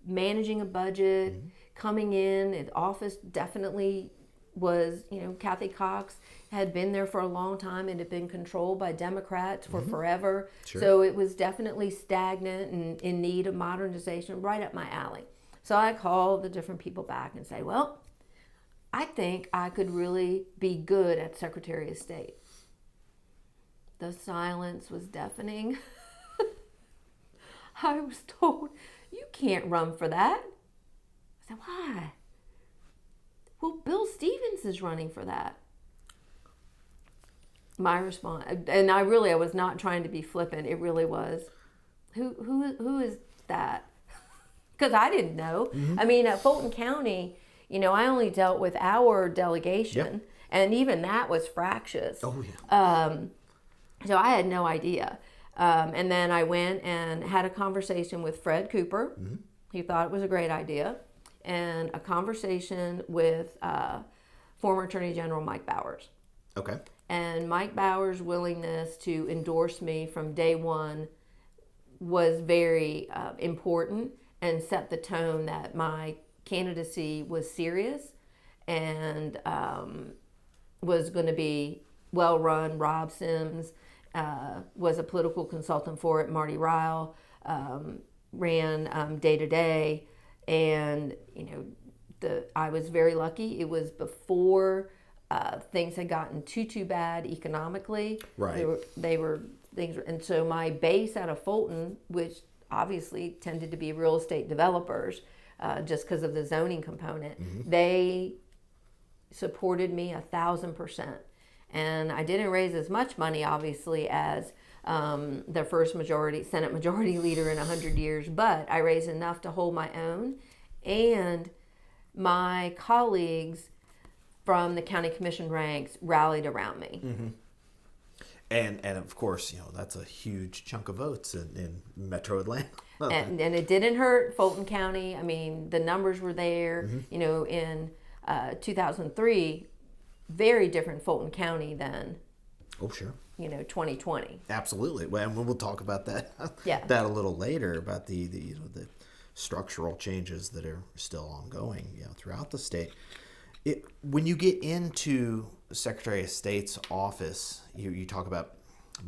managing a budget, coming in. The office definitely was, Kathy Cox had been there for a long time and had been controlled by Democrats for forever. Sure. So it was definitely stagnant and in need of modernization, right up my alley. So I called the different people back and say, well, I think I could really be good at Secretary of State. The silence was deafening. I was told, you can't run for that. I said, why? Well, Bill Stevens is running for that. My response, and I was not trying to be flippant. It really was, who is that? Because I didn't know. I mean, at Fulton County, I only dealt with our delegation, and even that was fractious. Oh, yeah. So I had no idea. And then I went and had a conversation with Fred Cooper. He thought it was a great idea. And a conversation with former Attorney General Mike Bowers. Okay. And Mike Bauer's willingness to endorse me from day one was very important and set the tone that my candidacy was serious and was going to be well run. Rob Sims was a political consultant for it. Marty Ryle ran day to day, and I was very lucky. It was before things had gotten too bad economically. Right. They were things, and so my base out of Fulton, which obviously tended to be real estate developers, just because of the zoning component, they supported me 1,000%. And I didn't raise as much money, obviously, as the first Senate majority leader in 100 years, but I raised enough to hold my own. And my colleagues from the county commission ranks rallied around me. And of course, that's a huge chunk of votes in Metro Atlanta. and it didn't hurt Fulton County. I mean, the numbers were there. In 2003, very different Fulton County than oh, sure. 2020. Absolutely. Well, and we'll talk about that Yeah. that a little later, about the structural changes that are still ongoing throughout the state. When you get into Secretary of State's office, you talk about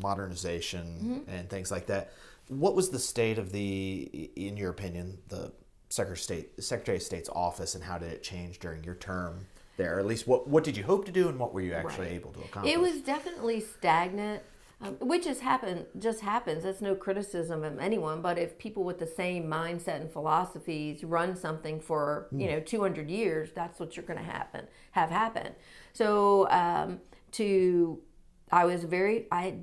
modernization and things like that. What was the state of in your opinion, the Secretary of State's office, and how did it change during your term there? Or at least what did you hope to do, and what were you actually able to accomplish? It was definitely stagnant, which just happens. That's no criticism of anyone, but if people with the same mindset and philosophies run something for 200 years, that's what you're going to have happen. So I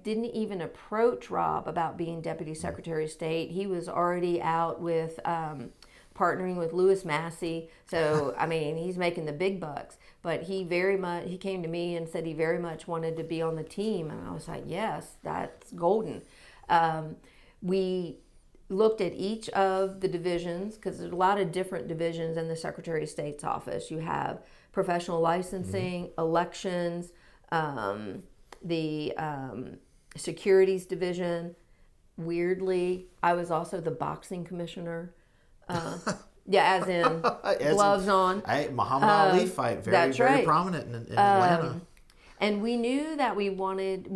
didn't even approach Rob about being Deputy Secretary of State. He was already out with partnering with Lewis Massey. So, I mean, he's making the big bucks. But he came to me and said he very much wanted to be on the team. And I was like, yes, that's golden. We looked at each of the divisions, because there's a lot of different divisions in the Secretary of State's office. You have professional licensing, elections, the securities division. Weirdly, I was also the boxing commissioner. As in gloves on. Muhammad Ali fight, very prominent in Atlanta. And we knew that we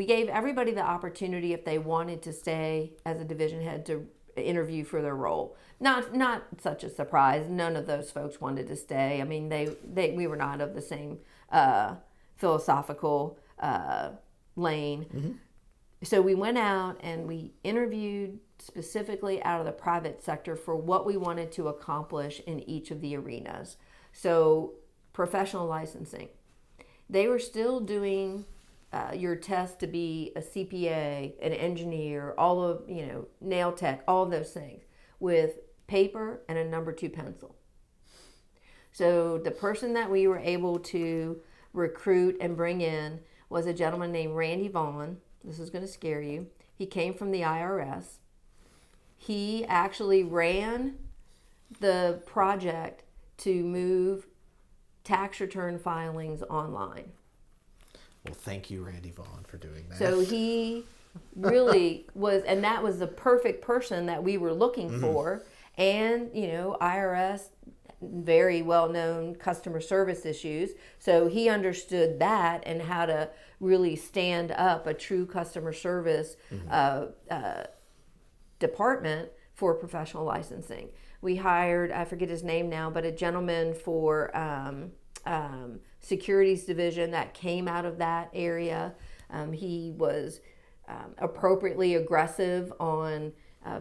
gave everybody the opportunity, if they wanted to stay as a division head, to interview for their role. Not such a surprise. None of those folks wanted to stay. I mean, we were not of the same philosophical lane. So we went out and we interviewed specifically out of the private sector for what we wanted to accomplish in each of the arenas. So professional licensing, they were still doing your test to be a CPA, an engineer, all of, nail tech, all of those things with paper and a number 2 pencil. So the person that we were able to recruit and bring in was a gentleman named Randy Vaughn. This is going to scare you. He came from the IRS. He actually ran the project to move tax return filings online. Well, thank you, Randy Vaughn, for doing that. So he really was, and that was the perfect person that we were looking for. And, IRS, very well-known customer service issues. So he understood that and how to really stand up a true customer service department for professional licensing. We hired, I forget his name now, but a gentleman for securities division that came out of that area. He was appropriately aggressive on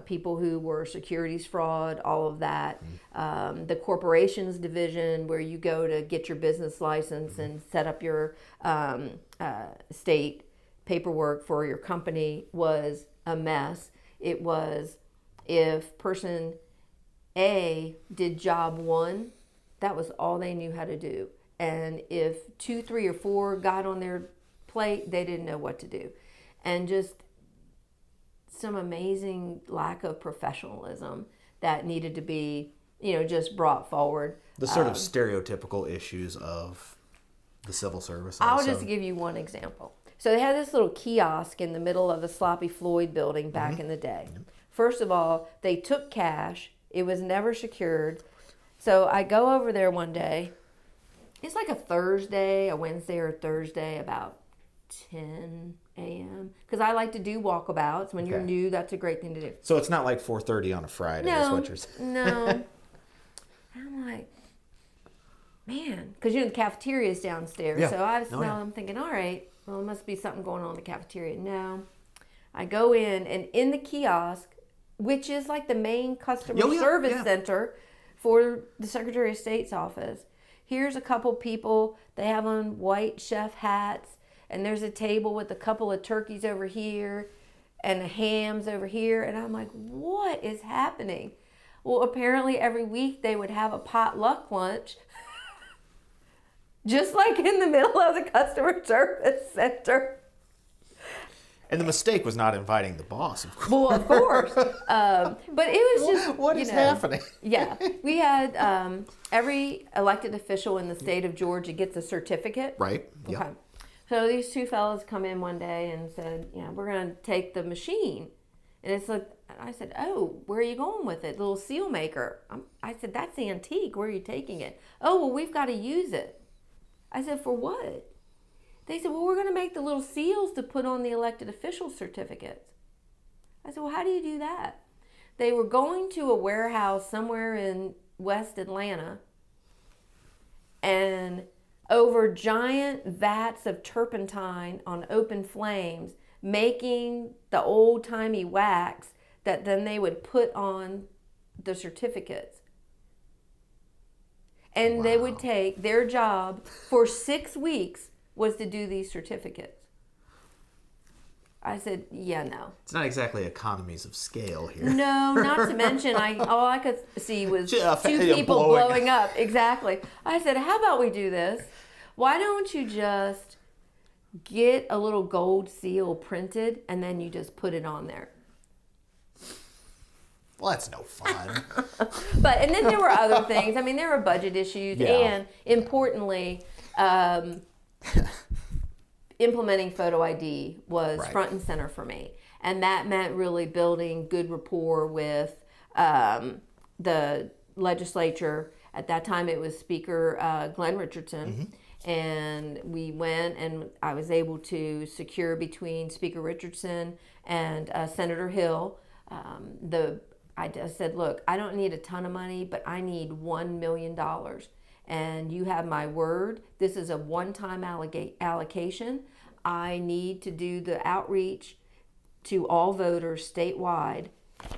people who were securities fraud, all of that. The corporations division, where you go to get your business license and set up your state paperwork for your company, was a mess. It was, if person A did job 1, that was all they knew how to do. And if 2, 3, or 4 got on their plate, they didn't know what to do. And just some amazing lack of professionalism that needed to be, just brought forward. The sort of stereotypical issues of the civil service. I'll just give you one example. So they had this little kiosk in the middle of the Sloppy Floyd building back in the day. First of all, they took cash. It was never secured. So I go over there one day. It's like a Wednesday or a Thursday, about 10 a.m. Because I like to do walkabouts. When you're new, that's a great thing to do. So it's not like 4:30 on a Friday, is what you're saying. No. I'm like, man, because the cafeteria is downstairs. Yeah. So I'm thinking, all right, well, there must be something going on in the cafeteria. No. I go in, and in the kiosk, which is like the main customer service center for the Secretary of State's office, here's a couple people. They have on white chef hats, and there's a table with a couple of turkeys over here and hams over here. And I'm like, what is happening? Well, apparently every week they would have a potluck lunch, just like in the middle of the customer service center. And the mistake was not inviting the boss, of course. Well, of course. But it was just, What is happening? Yeah. We had every elected official in the state of Georgia gets a certificate. Right. Okay. Yep. So these two fellas come in one day and said, we're going to take the machine. And it's like, I said, oh, where are you going with it? Little seal maker. I said, that's antique. Where are you taking it? Oh, well, we've got to use it. I said, for what? They said, well, we're going to make the little seals to put on the elected official certificates. I said, well, how do you do that? They were going to a warehouse somewhere in West Atlanta, and over giant vats of turpentine on open flames, making the old-timey wax that then they would put on the certificates. And they would take their job for 6 weeks was to do these certificates. I said, yeah, no. It's not exactly economies of scale here. No, not to mention, all I could see was two people blowing blowing up. Exactly. I said, how about we do this? Why don't you just get a little gold seal printed and then you just put it on there? Well, that's no fun. And then there were other things. I mean, there were budget issues, and importantly, implementing photo ID was front and center for me. And that meant really building good rapport with the legislature. At that time, it was Speaker Glenn Richardson. And we went, and I was able to secure between Speaker Richardson and Senator Hill I just said, look, I don't need a ton of money, but I need $1 million. And you have my word. This is a one-time allocation. I need to do the outreach to all voters statewide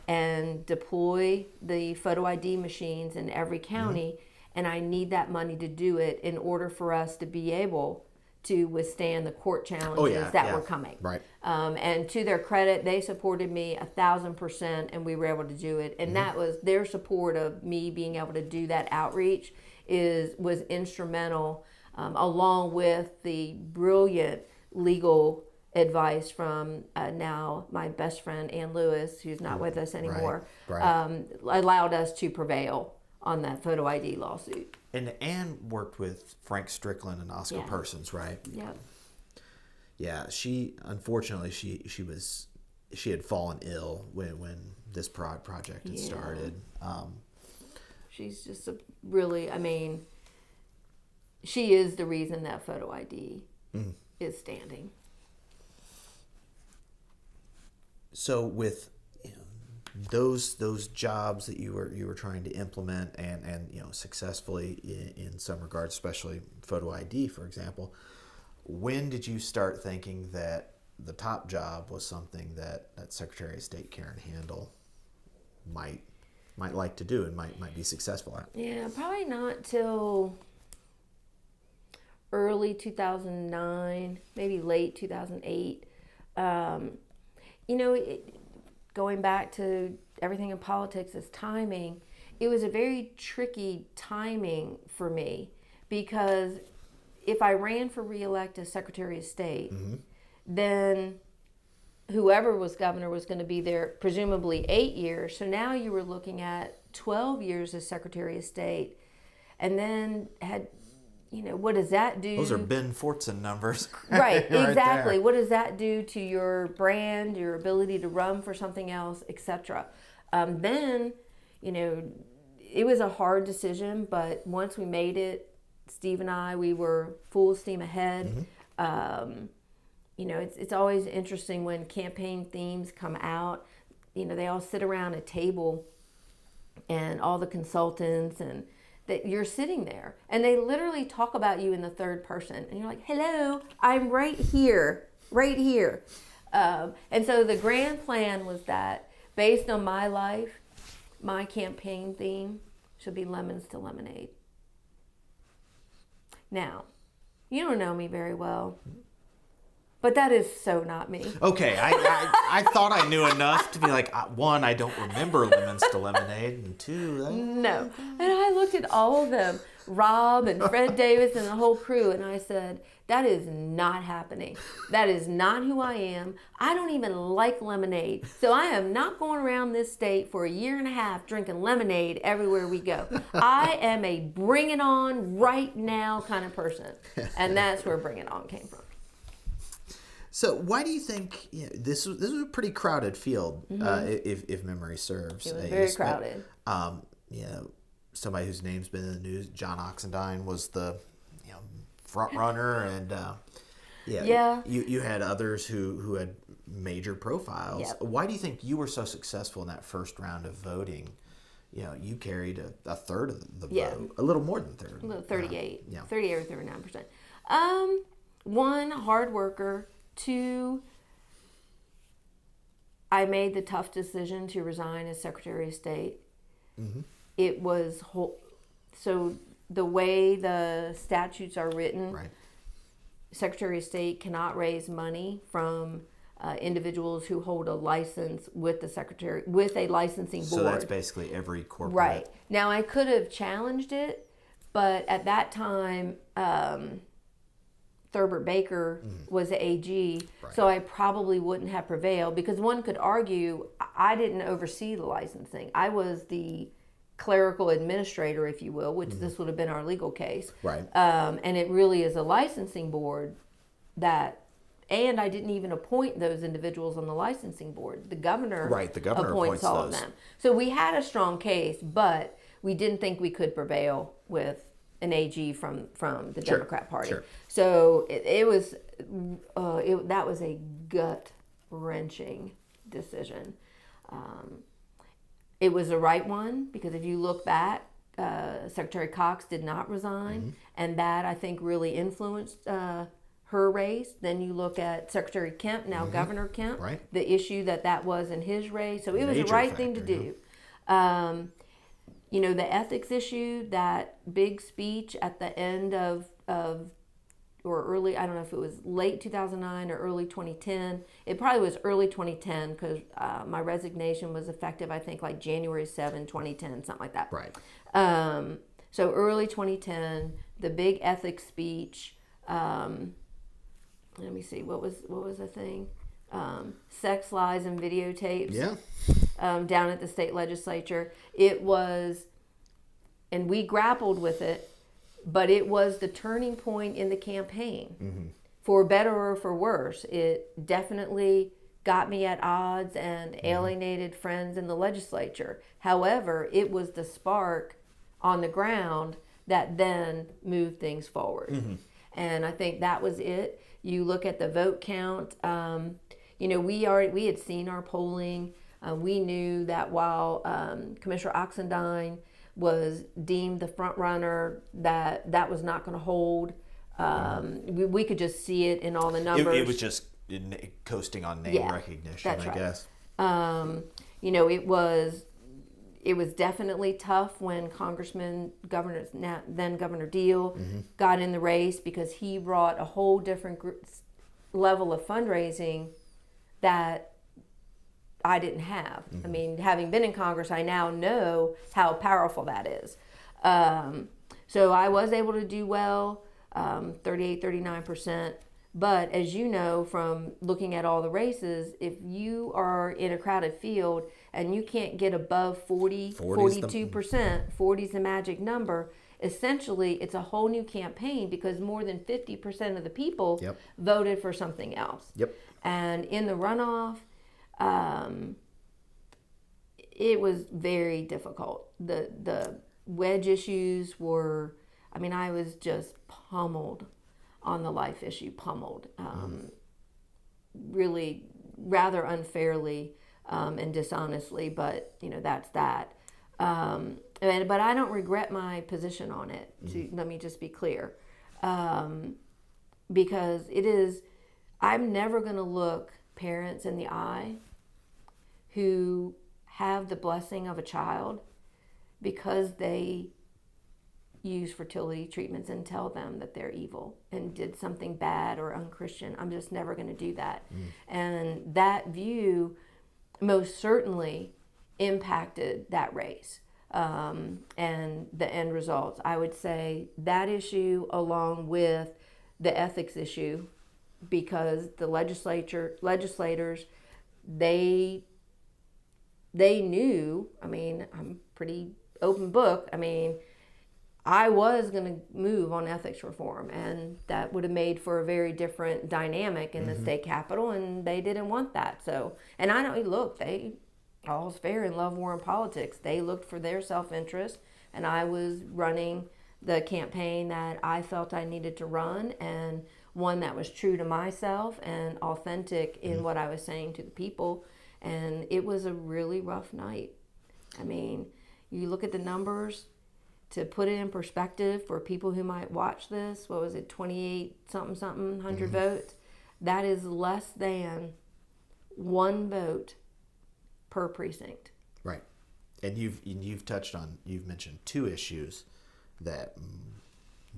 and deploy the photo ID machines in every county. And I need that money to do it in order for us to be able to withstand the court challenges that were coming. Right. And to their credit, they supported me 1,000%, and we were able to do it. And that was their support of me being able to do that outreach was instrumental, along with the brilliant legal advice from now my best friend Ann Lewis, who's not with us anymore, allowed us to prevail on that photo ID lawsuit. And Anne worked with Frank Strickland and Oscar Persons, right? Yep. Yeah, she unfortunately she had fallen ill when this project had started. She's just she is the reason that photo ID is standing. So with those jobs that you were trying to implement and successfully in some regards, especially photo ID, for example, when did you start thinking that the top job was something that Secretary of State Karen Handel might like to do and might be successful at? Yeah, probably not till early 2009, maybe late 2008. Going back to everything in politics is timing. It was a very tricky timing for me because if I ran for re-elect as Secretary of State, then whoever was governor was going to be there presumably 8 years. So now you were looking at 12 years as Secretary of State, and then had what does that do? Those are Ben Fortson numbers. Right, exactly. There. What does that do to your brand, your ability to run for something else, etc.? Then, it was a hard decision, but once we made it, Steve and I, we were full steam ahead. It's always interesting when campaign themes come out. They all sit around a table, and all the consultants, and that you're sitting there, and they literally talk about you in the third person, and you're like, "Hello, I'm right here, right here." And so the grand plan was that, based on my life, my campaign theme should be lemons to lemonade. Now, you don't know me very well, but that is so not me. Okay, I thought I knew enough to be like, one, I don't remember Lemons to Lemonade, and two, No. And I looked at all of them, Rob and Fred Davis and the whole crew, and I said, that is not happening. That is not who I am. I don't even like lemonade. So I am not going around this state for a year and a half drinking lemonade everywhere we go. I am a bring it on right now kind of person. And that's where Bring It On came from. So why do you think this was a pretty crowded field, if memory serves? It was very crowded. Somebody whose name's been in the news, John Oxendine, was the front runner, and you had others who had major profiles. Yep. Why do you think you were so successful in that first round of voting? You carried a third of the vote, a little more than a third. A little 38, 38 or 39%. One, hard worker. Two, I made the tough decision to resign as Secretary of State. It was so the way the statutes are written, right. Secretary of State cannot raise money from individuals who hold a license with a licensing board. So that's basically every corporate. Right. Now, I could have challenged it, but at that time, Thurber Baker was the AG, so I probably wouldn't have prevailed, because one could argue I didn't oversee the licensing. I was the clerical administrator, if you will, which this would have been our legal case. Right. And it really is a licensing board and I didn't even appoint those individuals on the licensing board. The governor, appoints all those. of them. So we had a strong case, but we didn't think we could prevail with an AG from the Democrat Party. Sure. So that was a gut-wrenching decision. It was the right one, because if you look back, Secretary Cox did not resign, and that, I think, really influenced her race. Then you look at Secretary Kemp, now Governor Kemp, the issue that was in his race. So it was the right thing to do. The ethics issue, that big speech at the end of or early, I don't know if it was late 2009 or early 2010. It probably was early 2010, because my resignation was effective, I think, like January 7, 2010, something like that. Right. So early 2010, the big ethics speech. Let me see, what was the thing? Sex, lies, and videotapes. Yeah. Down at the state legislature. It was, and we grappled with it, but it was the turning point in the campaign. For better or for worse. It definitely got me at odds and alienated friends in the legislature. However, it was the spark on the ground that then moved things forward. And I think that was it. You look at the vote count. We had seen our polling. We knew that while Commissioner Oxendine was deemed the front runner, that was not going to hold. We could just see it in all the numbers. It was just coasting on name recognition, that's right. guess. It was definitely tough when then Governor Deal got in the race, because he brought a whole different level of fundraising that I didn't have. I mean, having been in Congress, I now know how powerful that is. So I was able to do well, 38, 39%. But as you know from looking at all the races, if you are in a crowded field and you can't get above 42%, 40 is the magic number, essentially it's a whole new campaign because more than 50% of the people Yep. voted for something else. Yep. And in the runoff, it was very difficult. The wedge issues were, I mean, I was just pummeled on the life issue, pummeled, really rather unfairly and dishonestly, but that's that. But I don't regret my position on it. Let me just be clear, because it is. I'm never going to look parents in the eye who have the blessing of a child because they use fertility treatments and tell them that they're evil and did something bad or unchristian. I'm just never going to do that. And that view most certainly impacted that race and the end results. I would say that issue along with the ethics issue, because the legislators, they knew, I mean, I'm pretty open book. I mean, I was going to move on ethics reform, and that would have made for a very different dynamic in the state capitol, and they didn't want that. So, and I know, look, all's fair in love, war, and politics. They looked for their self-interest, and I was running the campaign that I felt I needed to run, and one that was true to myself and authentic in what I was saying to the people. And it was a really rough night. I mean, you look at the numbers, to put it in perspective for people who might watch this, what was it, 28 something 100 votes? That is less than one vote per precinct. Right. And you've mentioned two issues that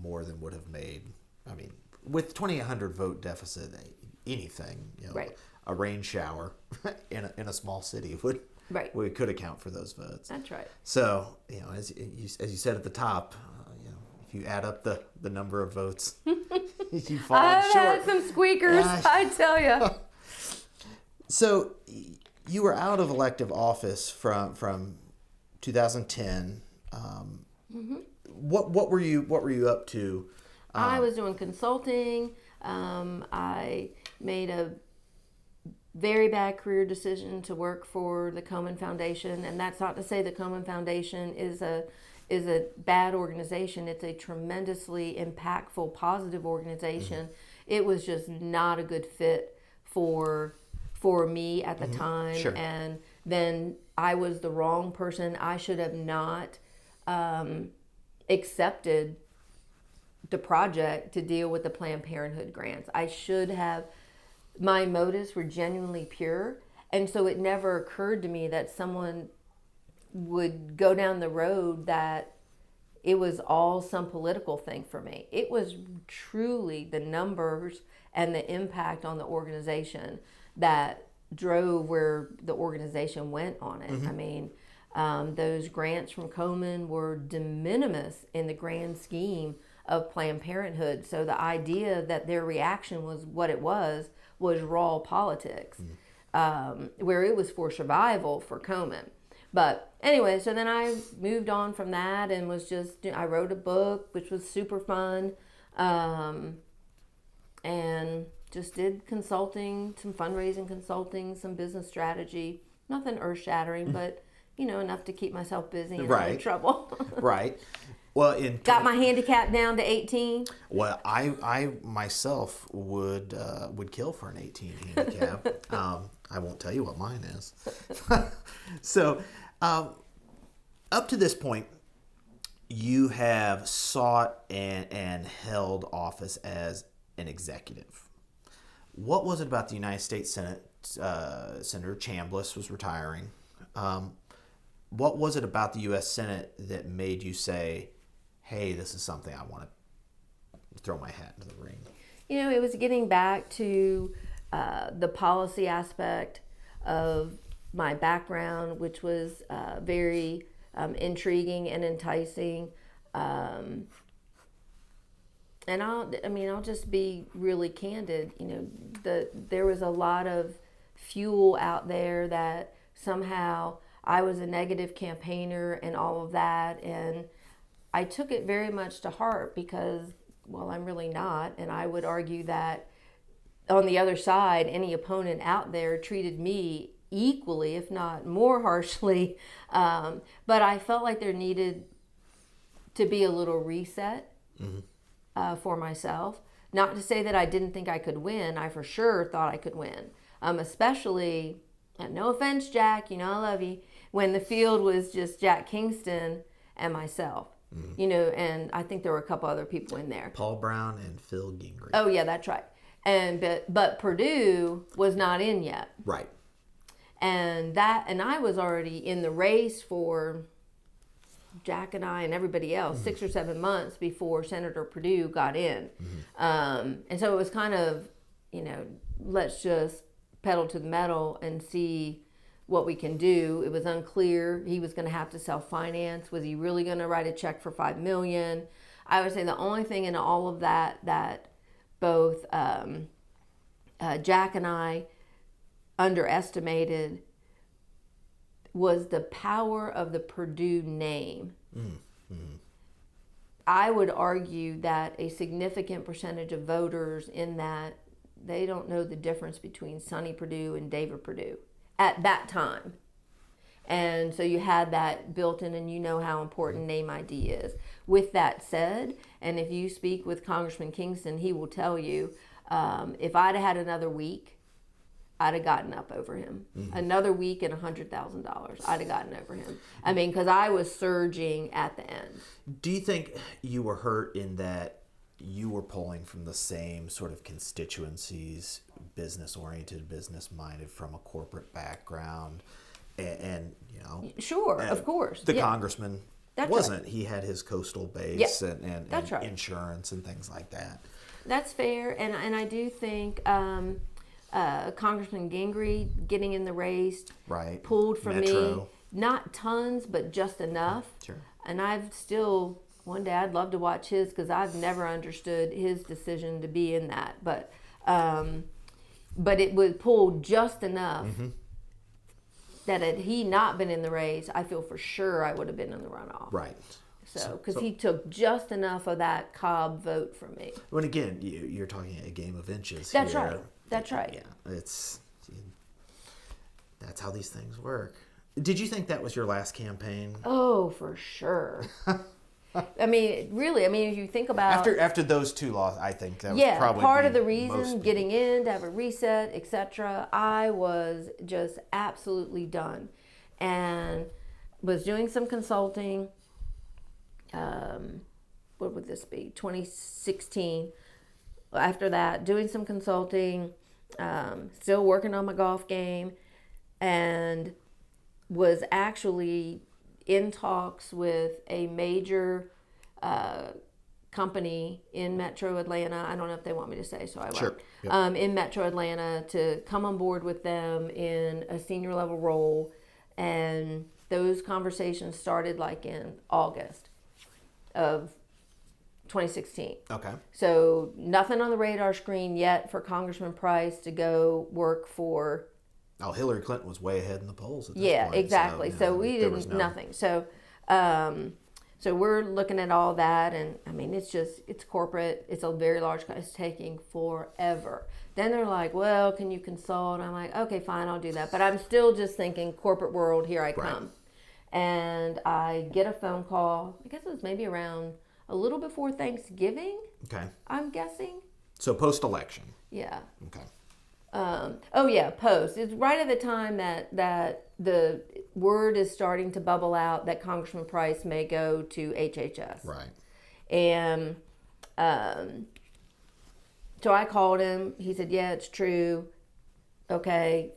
more than would have made, I mean, with 2,800 vote deficit, anything, Right. a rain shower in a small city would could account for those votes. That's right. So, as you said at the top, if you add up the number of votes, you fall I've short. had some squeakers, I tell you. So, you were out of elective office from 2010. What were you up to? I was doing consulting. I made a very bad career decision to work for the Komen Foundation, and that's not to say the Komen Foundation is a bad organization. It's a tremendously impactful, positive organization. It was just not a good fit for me at the time. Sure. And then I was the wrong person. I should have not accepted the project to deal with the Planned Parenthood grants. I should have. My motives were genuinely pure, and so it never occurred to me that someone would go down the road that it was all some political thing for me. It was truly the numbers and the impact on the organization that drove where the organization went on it. I mean, those grants from Komen were de minimis in the grand scheme of Planned Parenthood. So the idea that their reaction was what it was raw politics, where it was for survival for Komen. But anyway, so then I moved on from that and was I wrote a book, which was super fun, and just did consulting, some fundraising consulting, some business strategy, nothing earth-shattering, but enough to keep myself busy and out of trouble. Right. Well, got my handicap down to 18. Well, I myself would kill for an 18 handicap. I won't tell you what mine is. So, up to this point, you have sought and held office as an executive. What was it about the United States Senate? Senator Chambliss was retiring. What was it about the U.S. Senate that made you say, hey, this is something I want to throw my hat into the ring? It was getting back to the policy aspect of my background, which was very intriguing and enticing. And I'll just be really candid. There was a lot of fuel out there that somehow I was a negative campaigner and all of that, and I took it very much to heart because, well, I'm really not. And I would argue that on the other side, any opponent out there treated me equally, if not more harshly. But I felt like there needed to be a little reset for myself. Not to say that I didn't think I could win. I for sure thought I could win. Especially, and no offense, Jack, you know I love you, when the field was just Jack Kingston and myself. And I think there were a couple other people in there. Paul Brown and Phil Gingrich. Oh, yeah, that's right. But Purdue was not in yet. Right. And I was already in the race for Jack and I and everybody else 6 or 7 months before Senator Perdue got in. And so it was kind of, let's just pedal to the metal and see what we can do. It was unclear. He was going to have to self-finance. Was he really going to write a check for $5 million? I would say the only thing in all of that both Jack and I underestimated was the power of the Purdue name. I would argue that a significant percentage of voters in that they don't know the difference between Sonny Perdue and David Perdue at that time. And so you had that built in, and you know how important name ID is. With that said, and if you speak with Congressman Kingston, he will tell you, if I'd had another week, I'd have gotten up over him. Another week and $100,000, I'd have gotten over him. I mean, because I was surging at the end. Do you think you were hurt in that you were pulling from the same sort of constituencies, business-oriented, business-minded, from a corporate background, and Sure, of course. The congressman That's wasn't. Right. He had his coastal base and That's right. insurance and things like that. That's fair, and I do think Congressman Gingrich getting in the race pulled for me, not tons, but just enough. Sure. And one day I'd love to watch his, because I've never understood his decision to be in that. But it was pulled just enough that had he not been in the race, I feel for sure I would have been in the runoff. Right. So, because he took just enough of that Cobb vote from me. When again, you're talking a game of inches. That's here. right. That's right. Yeah, that's how these things work. Did you think that was your last campaign? Oh, for sure. I mean, really. I mean, if you think about after those two losses, I think that was probably part of the reason getting in to have a reset, etc. I was just absolutely done, and was doing some consulting. What would this be? 2016. After that, doing some consulting, still working on my golf game, and was actually in talks with a major company in Metro Atlanta. I don't know if they want me to say, so I won't. Sure. Yep. In Metro Atlanta, to come on board with them in a senior level role, and those conversations started like in August of 2016. Okay. So nothing on the radar screen yet for Congressman Price to go work for. Oh, Hillary Clinton was way ahead in the polls at this Yeah, point. exactly. So we didn't nothing. So so we're looking at all that, and I mean it's corporate. It's a very large. It's taking forever. Then they're like, well, can you consult? I'm like, okay, fine, I'll do that. But I'm still just thinking corporate world. Here I come. And I get a phone call. I guess it was maybe around a little before Thanksgiving. Okay. I'm guessing. So post-election. Yeah. Okay. Post. It's right at the time that the word is starting to bubble out that Congressman Price may go to HHS. Right. And so I called him. He said, yeah, it's true. Okay.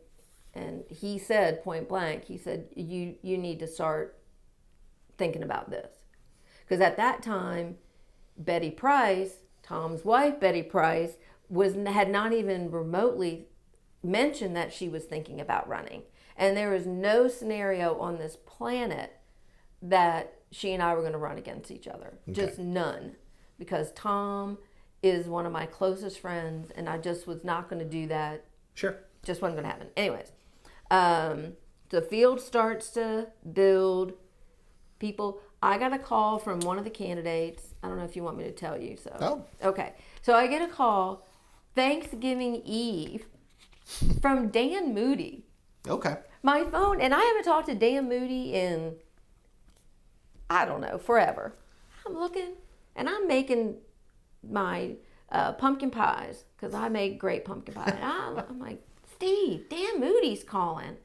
And he said point blank, he said, you need to start thinking about this. Because at that time, Betty Price, Tom's wife, Betty Price, had not even remotely mentioned that she was thinking about running. And there was no scenario on this planet that she and I were going to run against each other. Okay. Just none. Because Tom is one of my closest friends, and I just was not going to do that. Sure. Just wasn't going to happen. Anyways, the field starts to build. People, I got a call from one of the candidates. I don't know if you want me to tell you. So Oh. Okay. So I get a call Thanksgiving Eve from Dan Moody. Okay. My phone, and I haven't talked to Dan Moody in, I don't know, forever. I'm looking, and I'm making my pumpkin pies, because I make great pumpkin pie. And I'm like, Steve, Dan Moody's calling.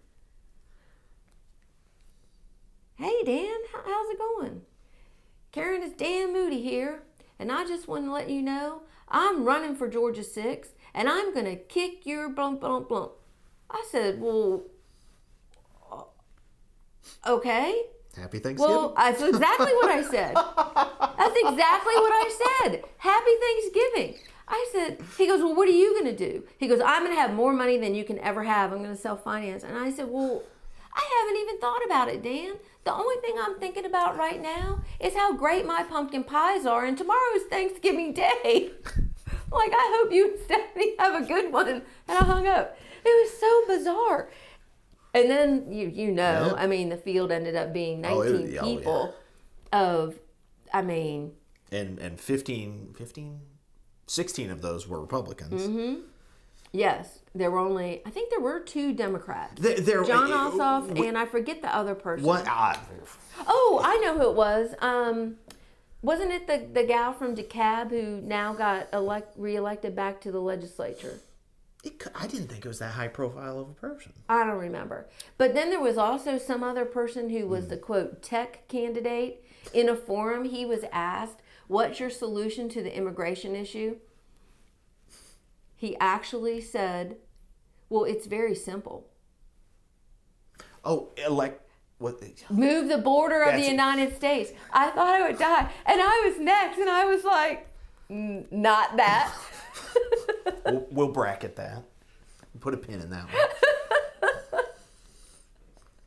Hey, Dan, how's it going? Karen, it's Dan Moody here, and I just want to let you know I'm running for Georgia 6, and I'm going to kick your blump, blump, blump. I said, well, okay. Happy Thanksgiving. Well, that's exactly what I said. That's exactly what I said. Happy Thanksgiving. I said, he goes, well, what are you going to do? He goes, I'm going to have more money than you can ever have. I'm going to self-finance. And I said, well, I haven't even thought about it, Dan. The only thing I'm thinking about right now is how great my pumpkin pies are, and tomorrow's Thanksgiving Day. Like, I hope you and Stephanie have a good one. And I hung up. It was so bizarre. And then, you know, Yep. I mean, the field ended up being 19 people of, I mean. And 16 of those were Republicans. Mm-hmm. Yes. There were only, I think there were 2 Democrats. John Ossoff, and I forget the other person. What? Oh, I know who it was. Wasn't it the gal from DeKalb who now got reelected back to the legislature? I didn't think it was that high profile of a person. I don't remember. But then there was also some other person who was the, quote, tech candidate. In a forum, he was asked, what's your solution to the immigration issue? He actually said, well, it's very simple. Oh, what? Move the border of the United States. I thought I would die. And I was next, and I was like, not that. We'll bracket that. Put a pin in that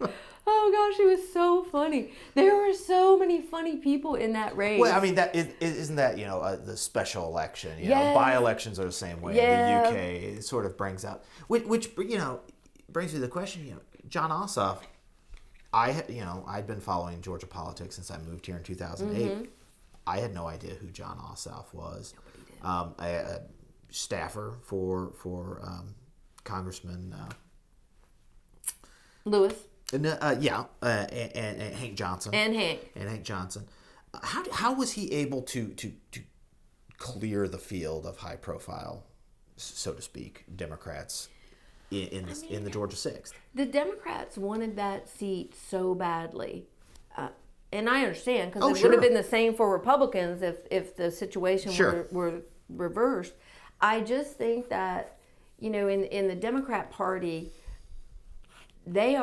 one. Oh gosh, it was so funny. There were so many funny people in that race. Well, I mean, isn't that the special election? Yes. By-elections are the same way Yeah. in the UK. It sort of brings out, which brings me to the question. John Ossoff. I'd been following Georgia politics since I moved here in 2008. Mm-hmm. I had no idea who John Ossoff was. A staffer for Congressman Lewis. And Hank Johnson. And Hank Johnson. How was he able to clear the field of high profile, so to speak, Democrats in the Georgia 6th? The Democrats wanted that seat so badly. And I understand, because it would have been the same for Republicans if the situation were reversed. I just think that, in the Democrat Party, they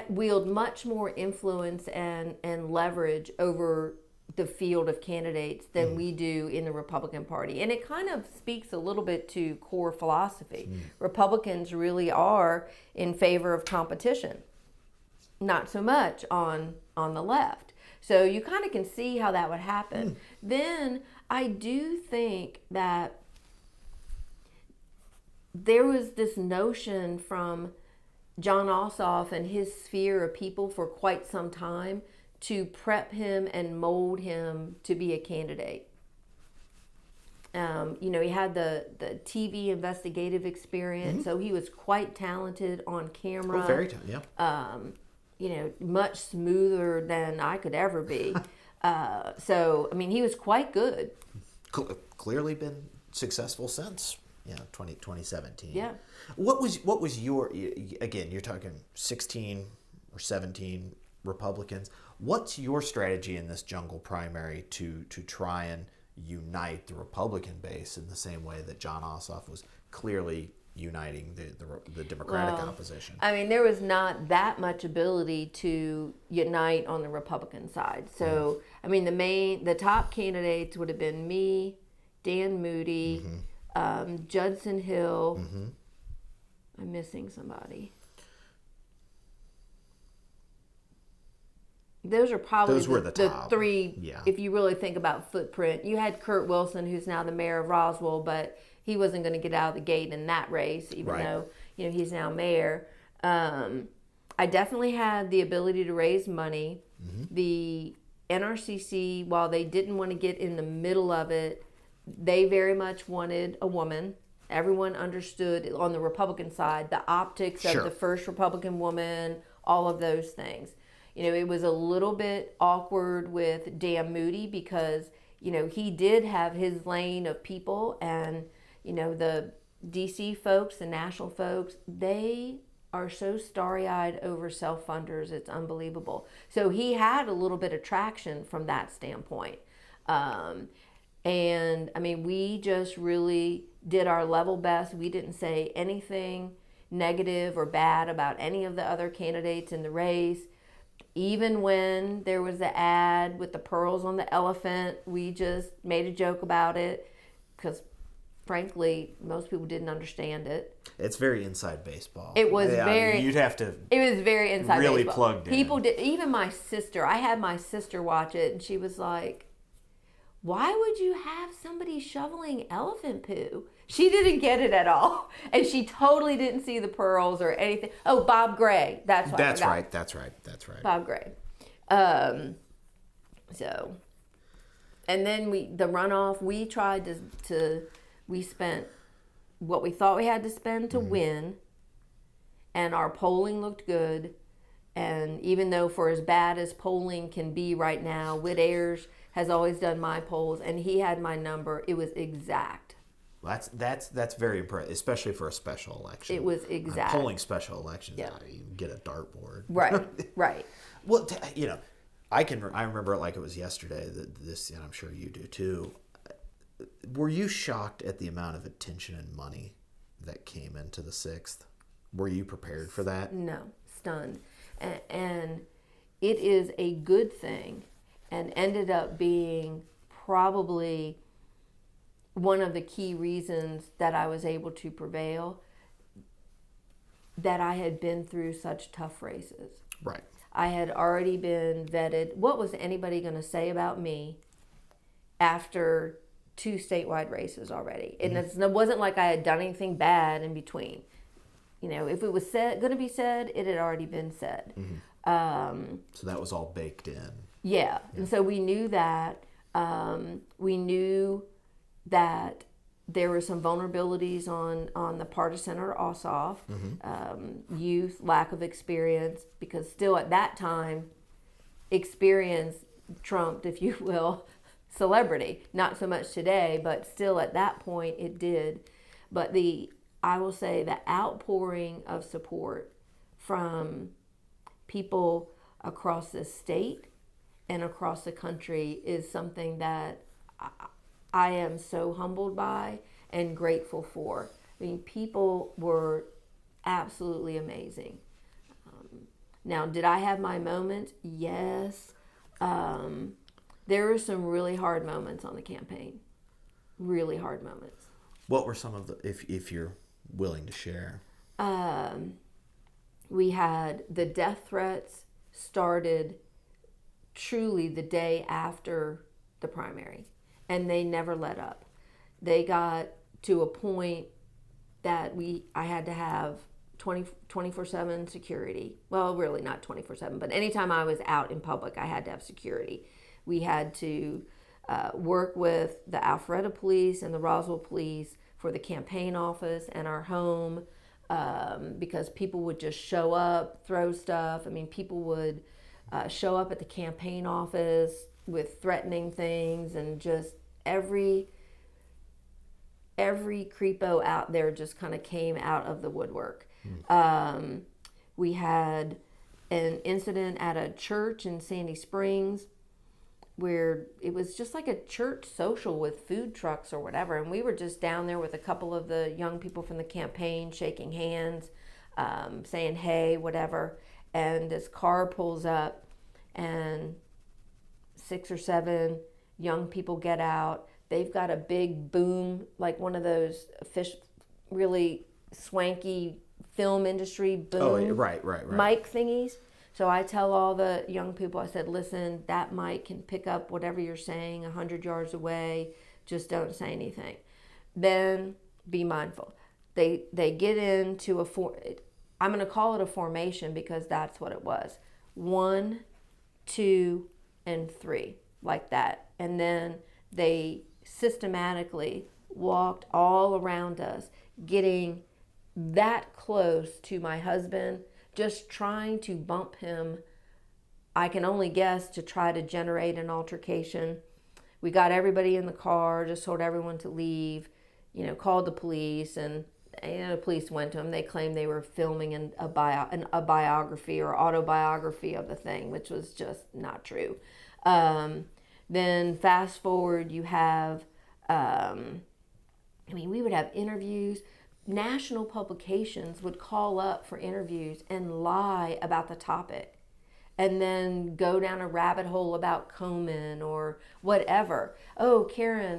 wield much more influence and leverage over the field of candidates than we do in the Republican Party. And it kind of speaks a little bit to core philosophy. Republicans really are in favor of competition, not so much on the left. So you kind of can see how that would happen. Then I do think that there was this notion from John Ossoff and his sphere of people for quite some time to prep him and mold him to be a candidate. He had the TV investigative experience, so he was quite talented on camera. Oh, very talented, yeah. Much smoother than I could ever be. He was quite good. Clearly been successful since 2017. Yeah. What was your, again, you're talking 16 or 17 Republicans. What's your strategy in this jungle primary to try and unite the Republican base in the same way that John Ossoff was clearly uniting the Democratic opposition? I mean, there was not that much ability to unite on the Republican side. So, the top candidates would have been me, Dan Moody, Judson Hill. I'm missing somebody. Those are probably the top 3, yeah. If you really think about footprint. You had Kurt Wilson, who's now the mayor of Roswell, but he wasn't going to get out of the gate in that race, even though he's now mayor. I definitely had the ability to raise money. The NRCC, while they didn't want to get in the middle of it, they very much wanted a woman. Everyone understood on the Republican side the optics Sure. of the first Republican woman, all of those things. It was a little bit awkward with Dan Moody because, he did have his lane of people, and, the DC folks, the national folks, they are so starry-eyed over self-funders, it's unbelievable. So he had a little bit of traction from that standpoint. And I mean, we just really did our level best. We didn't say anything negative or bad about any of the other candidates in the race. Even when there was the ad with the pearls on the elephant, we just made a joke about it because, frankly, most people didn't understand it. It's very inside baseball. It was you'd have to. It was very inside really baseball. Plugged in. People did. Even my sister. I had my sister watch it, and she was like, "Why would you have somebody shoveling elephant poo?" She didn't get it at all, and she totally didn't see the pearls or anything. Oh, Bob Gray. That's what That's I forgot. right. That's right. That's right. Bob Gray. So, and then the runoff. We tried to we spent what we thought we had to spend to win, and our polling looked good. And even though for as bad as polling can be right now, Whit Ayers has always done my polls, and he had my number. It was exact. That's very impressive, especially for a special election. It was exact. Polling special elections, Yeah. you get a dartboard. Right, right. Well, I remember it like it was yesterday. And I'm sure you do too. Were you shocked at the amount of attention and money that came into the 6th? Were you prepared for that? No, stunned. And it is a good thing, and ended up being probably one of the key reasons that I was able to prevail, that I had been through such tough races. Right. I had already been vetted. What was anybody going to say about me after 2 statewide races already? And it wasn't like I had done anything bad in between. If it was going to be said, it had already been said. So that was all baked in. Yeah. And so we knew that. We knew that there were some vulnerabilities on the part of Senator Ossoff, youth, lack of experience, because still at that time, experience trumped, if you will, celebrity. Not so much today, but still at that point it did. But I will say the outpouring of support from people across the state and across the country is something that I am so humbled by and grateful for. I mean, people were absolutely amazing. Now, did I have my moments? Yes. There were some really hard moments on the campaign. Really hard moments. What were some of the, if you're willing to share? We had the death threats started truly the day after the primary, and they never let up. They got to a point that I had to have 24/7 security. Well, really not 24/7, but anytime I was out in public, I had to have security. We had to work with the Alpharetta Police and the Roswell Police for the campaign office and our home, because people would just show up, throw stuff. I mean, people would show up at the campaign office with threatening things, and just every creepo out there just kind of came out of the woodwork. We had an incident at a church in Sandy Springs where it was just like a church social with food trucks or whatever, and we were just down there with a couple of the young people from the campaign, shaking hands, saying hey, whatever, and this car pulls up and 6 or 7 young people get out. They've got a big boom, like one of those really swanky film industry boom right. mic thingies. So I tell all the young people, I said, listen, that mic can pick up whatever you're saying 100 yards away. Just don't say anything. Then be mindful. They get into I'm going to call it a formation because that's what it was. 1, 2, and 3, like that. And then they systematically walked all around us, getting that close to my husband, just trying to bump him, I can only guess, to try to generate an altercation. We got everybody in the car, just told everyone to leave, called the police, and the police went to them. They claimed they were filming a biography or autobiography of the thing, which was just not true. Then fast forward, you have, we would have interviews. National publications would call up for interviews and lie about the topic, and then go down a rabbit hole about Komen or whatever. Oh, Karen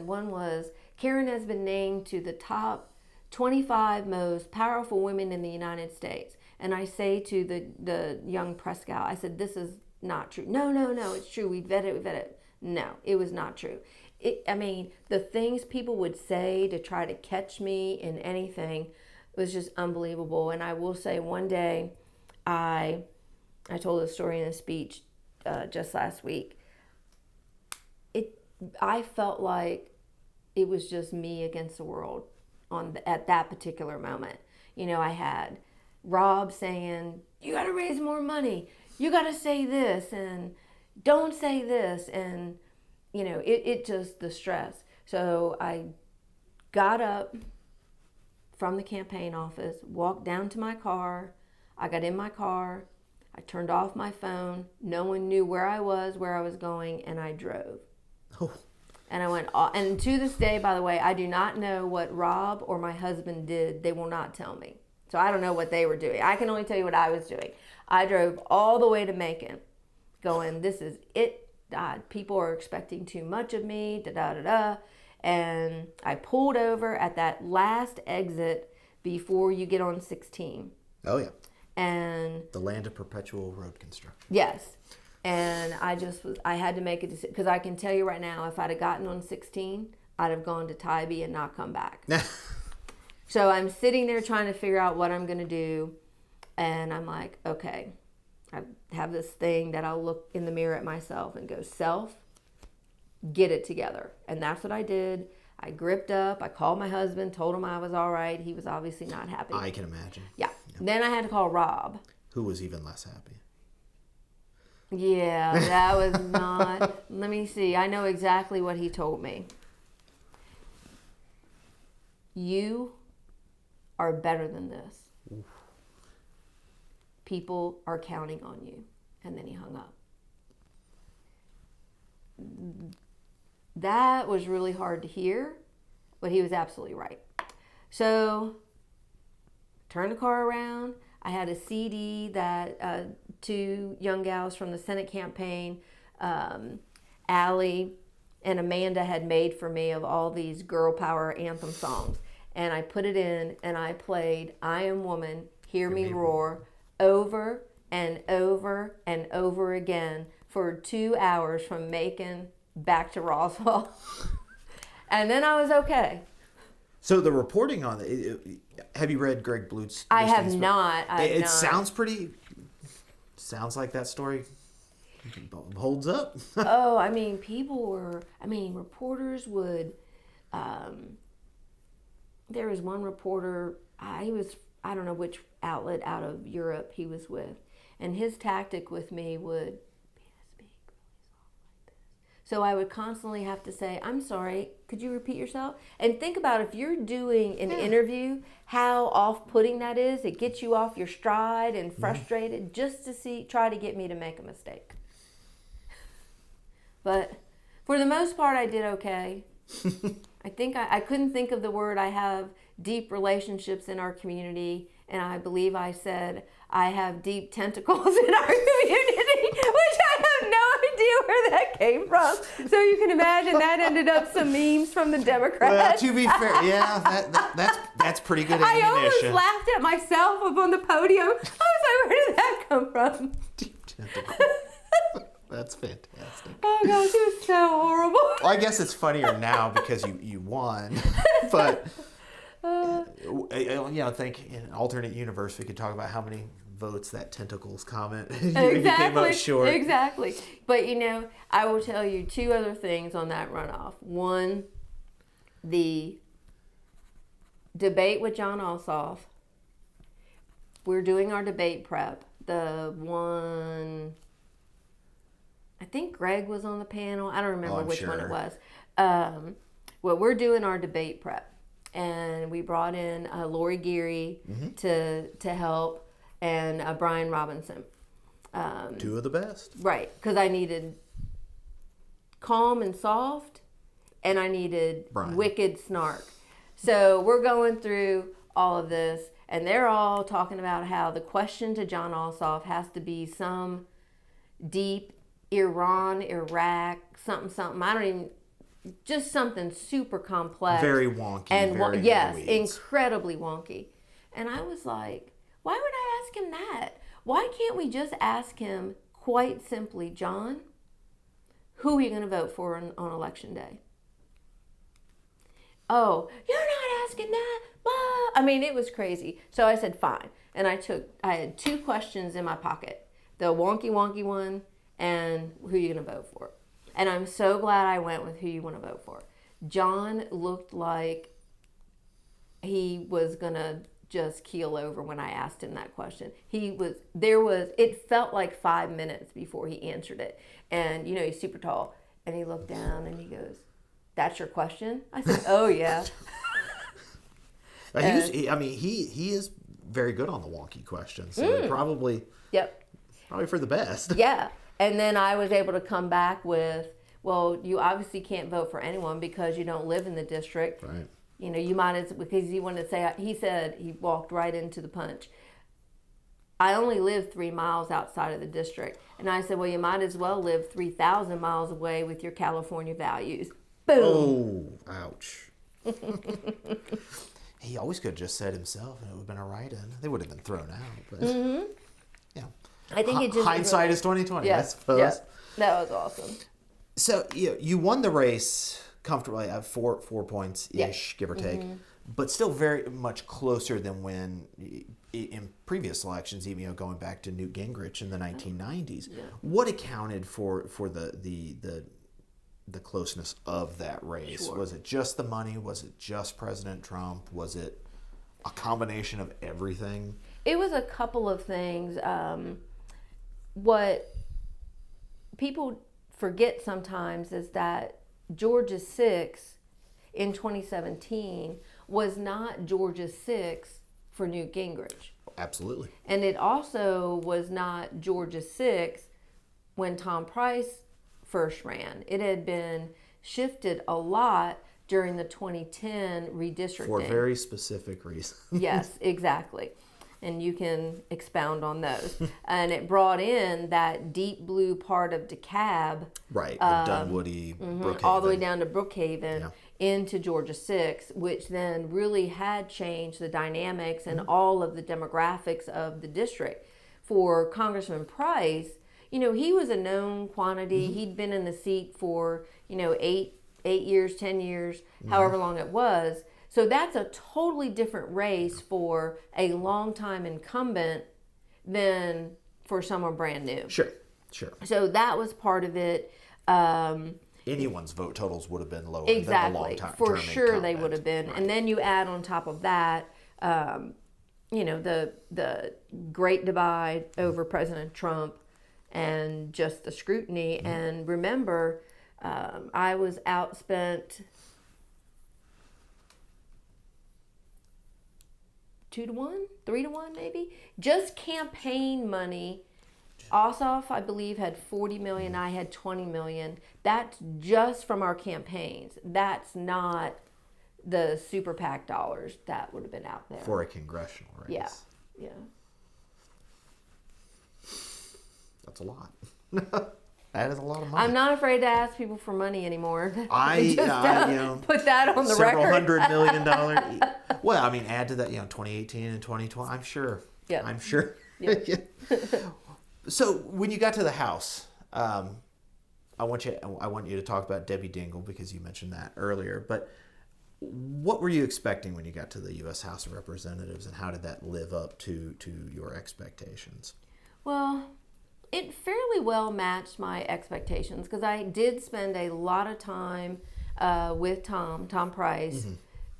has been named to the top 25 most powerful women in the United States. And I say to the young press gal, I said, this is not true. No, it's true. We vetted it. No, it was not true. The things people would say to try to catch me in anything was just unbelievable. And I will say, one day, I told a story in a speech just last week. I felt like it was just me against the world at that particular moment. I had Rob saying, you got to raise more money. You got to say this and don't say this. And, it just, the stress. So I got up from the campaign office, walked down to my car. I got in my car. I turned off my phone. No one knew where I was going, and I drove. Oh. And I went, and to this day, by the way, I do not know what Rob or my husband did. They will not tell me. So I don't know what they were doing. I can only tell you what I was doing. I drove all the way to Macon, going, this is it. People are expecting too much of me, And I pulled over at that last exit before you get on 16. Oh, yeah. And the land of perpetual road construction. Yes. And I had to make a decision, because I can tell you right now, if I'd have gotten on 16, I'd have gone to Tybee and not come back. So I'm sitting there trying to figure out what I'm going to do. And I'm like, okay, I have this thing that I'll look in the mirror at myself and go, self, get it together. And that's what I did. I gripped up. I called my husband, told him I was all right. He was obviously not happy. I can imagine. Yeah. Then I had to call Rob, who was even less happy. Yeah, that was not. Let me see. I know exactly what he told me. You are better than this. Oof. People are counting on you. And then he hung up. That was really hard to hear, but he was absolutely right. So, turned the car around. I had a CD that two young gals from the Senate campaign, Allie and Amanda, had made for me of all these girl power anthem songs. And I put it in and I played I Am Woman, Hear Me Roar over and over and over again for 2 hours from Macon back to Roswell. And then I was okay. So the reporting on it, have you read Greg Blute's? I have not. It sounds like that story holds up. Oh, reporters would, there was one reporter, I don't know which outlet out of Europe he was with, and his tactic with me would be to speak really soft like this. So I would constantly have to say, I'm sorry, could you repeat yourself? And think about, if you're doing an interview, how off-putting that is. It gets you off your stride and frustrated just to try to get me to make a mistake. But for the most part, I did okay. I think I couldn't think of the word. I have deep relationships in our community, and I believe I said I have deep tentacles in our community, which I have no idea where that came from. So you can imagine that ended up some memes from the Democrats. Well, to be fair, yeah, that's pretty good ammunition. I almost laughed at myself up on the podium. I was like, where did that come from? Deep tentacles. That's fantastic. Oh gosh, it was so horrible. Well, I guess it's funnier now because you won, but think in an alternate universe we could talk about how many votes, that tentacles comment. You came up short. Exactly. But, I will tell you 2 other things on that runoff. One, the debate with John Ossoff. We're doing our debate prep. The one, I think Greg was on the panel. I don't remember which one it was. Well, we're doing our debate prep. And we brought in Lori Geary to help, and Brian Robinson. 2 of the best. Right, because I needed calm and soft, and I needed wicked snark. So we're going through all of this, and they're all talking about how the question to John Ossoff has to be some deep Iran, Iraq, something. I don't even... Just something super complex. Very wonky. And very yes, incredibly wonky. And I was like, why would I ask him that? Why can't we just ask him quite simply, John, who are you going to vote for on election day? Oh, you're not asking that. Blah. I mean, it was crazy. So I said, fine. And I had 2 questions in my pocket. The wonky one and who are you going to vote for? And I'm so glad I went with who you want to vote for. John looked like he was going to just keel over when I asked him that question. It felt like 5 minutes before he answered it. And, he's super tall. And he looked down and he goes, that's your question? I said, oh, yeah. He is very good on the wonky questions. So probably for the best. Yeah. And then I was able to come back with, well, you obviously can't vote for anyone because you don't live in the district. Right. You might as, because he wanted to say, he said, he walked right into the punch. I only live 3 miles outside of the district. And I said, well, you might as well live 3,000 miles away with your California values. Boom. Oh, ouch. He always could have just said himself and it would have been a write-in. They would have been thrown out. But, yeah. I think it just hindsight is 20/20, I suppose. Yeah, that was awesome. So you won the race comfortably at 4 points ish, give or take, but still very much closer than when in previous elections, even going back to Newt Gingrich in the 1990s. Yeah. What accounted for the closeness of that race? Sure. Was it just the money? Was it just President Trump? Was it a combination of everything? It was a couple of things. What people forget sometimes is that Georgia 6 in 2017 was not Georgia 6 for Newt Gingrich. Absolutely. And it also was not Georgia 6 when Tom Price first ran. It had been shifted a lot during the 2010 redistricting. For very specific reasons. Yes, exactly. And you can expound on those. And it brought in that deep blue part of DeKalb. Right, the Dunwoody, Brookhaven. All the way down to Brookhaven into Georgia 6, which then really had changed the dynamics and all of the demographics of the district. For Congressman Price, he was a known quantity. He'd been in the seat for, 8 years, 10 years, however long it was. So that's a totally different race for a longtime incumbent than for someone brand new. Sure. So that was part of it. Anyone's vote totals would have been lower exactly. than the long-term For sure incumbent. they would have been. Right. And then you add on top of that, the great divide over President Trump and just the scrutiny. And remember, I was outspent 2-1, 3-1 maybe. Just campaign money. Ossoff, I believe, had 40 million. I had 20 million. That's just from our campaigns. That's not the super PAC dollars that would have been out there. For a congressional race. Yeah. That's a lot. That is a lot of money. I'm not afraid to ask people for money anymore. I put that on the several record. $100 million. Well, add to that, 2018 and 2020. I'm sure. Yeah. I'm sure. Yeah. So when you got to the House, I want you to talk about Debbie Dingell because you mentioned that earlier. But What were you expecting when you got to the U.S. House of Representatives, and how did that live up to your expectations? Well, it fairly well matched my expectations because I did spend a lot of time with Tom Price,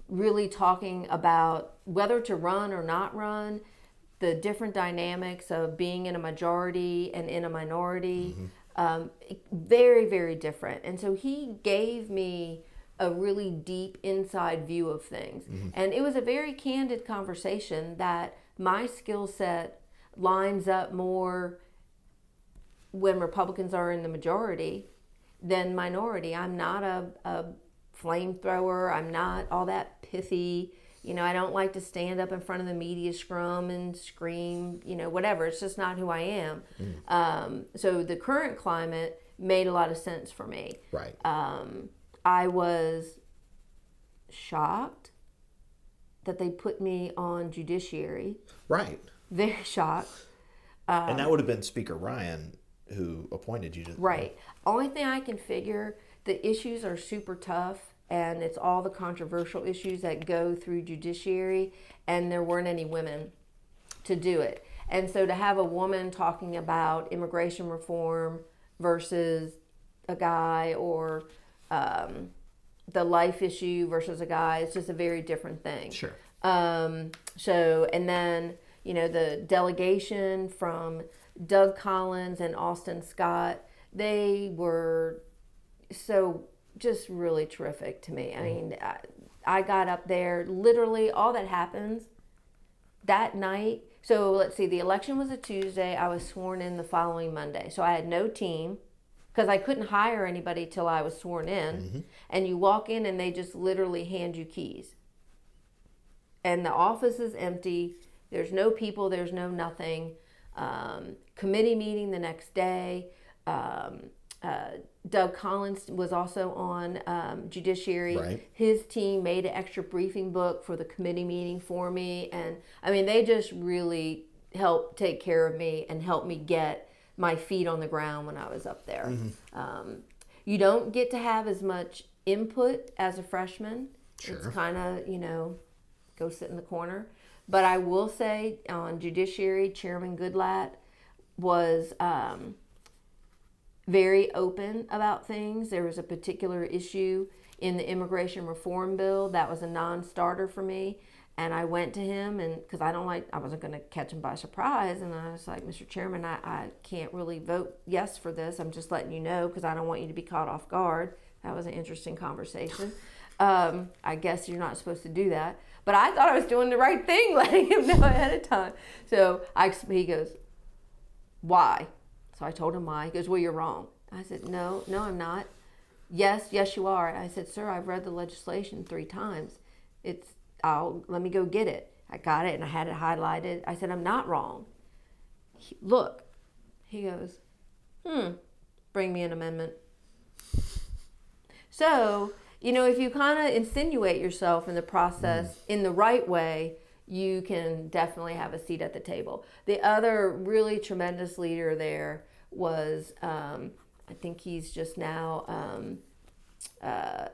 really talking about whether to run or not run, the different dynamics of being in a majority and in a minority. Very, very different. And so he gave me a really deep inside view of things. And it was a very candid conversation that my skill set lines up more when Republicans are in the majority than minority. I'm not a flamethrower. I'm not all that pithy. I don't like to stand up in front of the media scrum and scream, whatever. It's just not who I am. So the current climate made a lot of sense for me. Right. I was shocked that they put me on judiciary. Right. Very shocked. And that would have been Speaker Ryan who appointed you to... Right. Only thing I can figure, the issues are super tough, and it's all the controversial issues that go through judiciary, and there weren't any women to do it. And so to have a woman talking about immigration reform versus a guy, or the life issue versus a guy, it's just a very different thing. Sure. So, and then, the delegation from Doug Collins and Austin Scott, they were so just really terrific to me. I mean, I got up there, literally all that happens that night. So let's see, the election was a Tuesday. I was sworn in the following Monday. So I had no team because I couldn't hire anybody till I was sworn in. And you walk in and they just literally hand you keys. And the office is empty. There's no people. There's no nothing. Committee meeting the next day. Doug Collins was also on judiciary. Right. His team made an extra briefing book for the committee meeting for me. And I mean, they just really helped take care of me and helped me get my feet on the ground when I was up there. You don't get to have as much input as a freshman. Sure. It's kind of, go sit in the corner. But I will say on judiciary, Chairman Goodlatte was very open about things. There was a particular issue in the immigration reform bill that was a non-starter for me. And I went to him, and because I wasn't going to catch him by surprise. And I was like, Mr. Chairman, I can't really vote yes for this. I'm just letting you know because I don't want you to be caught off guard. That was an interesting conversation. I guess you're not supposed to do that. But I thought I was doing the right thing, letting him know ahead of time. So he goes, why? So I told him why. He goes, well, you're wrong. I said, no, I'm not. Yes, you are. I said, sir, I've read the legislation 3 times. Let me go get it. I got it and I had it highlighted. I said, I'm not wrong. Look. He goes, bring me an amendment. So, if you kind of insinuate yourself in the process in the right way, you can definitely have a seat at the table. The other really tremendous leader there was, I think he's just now, I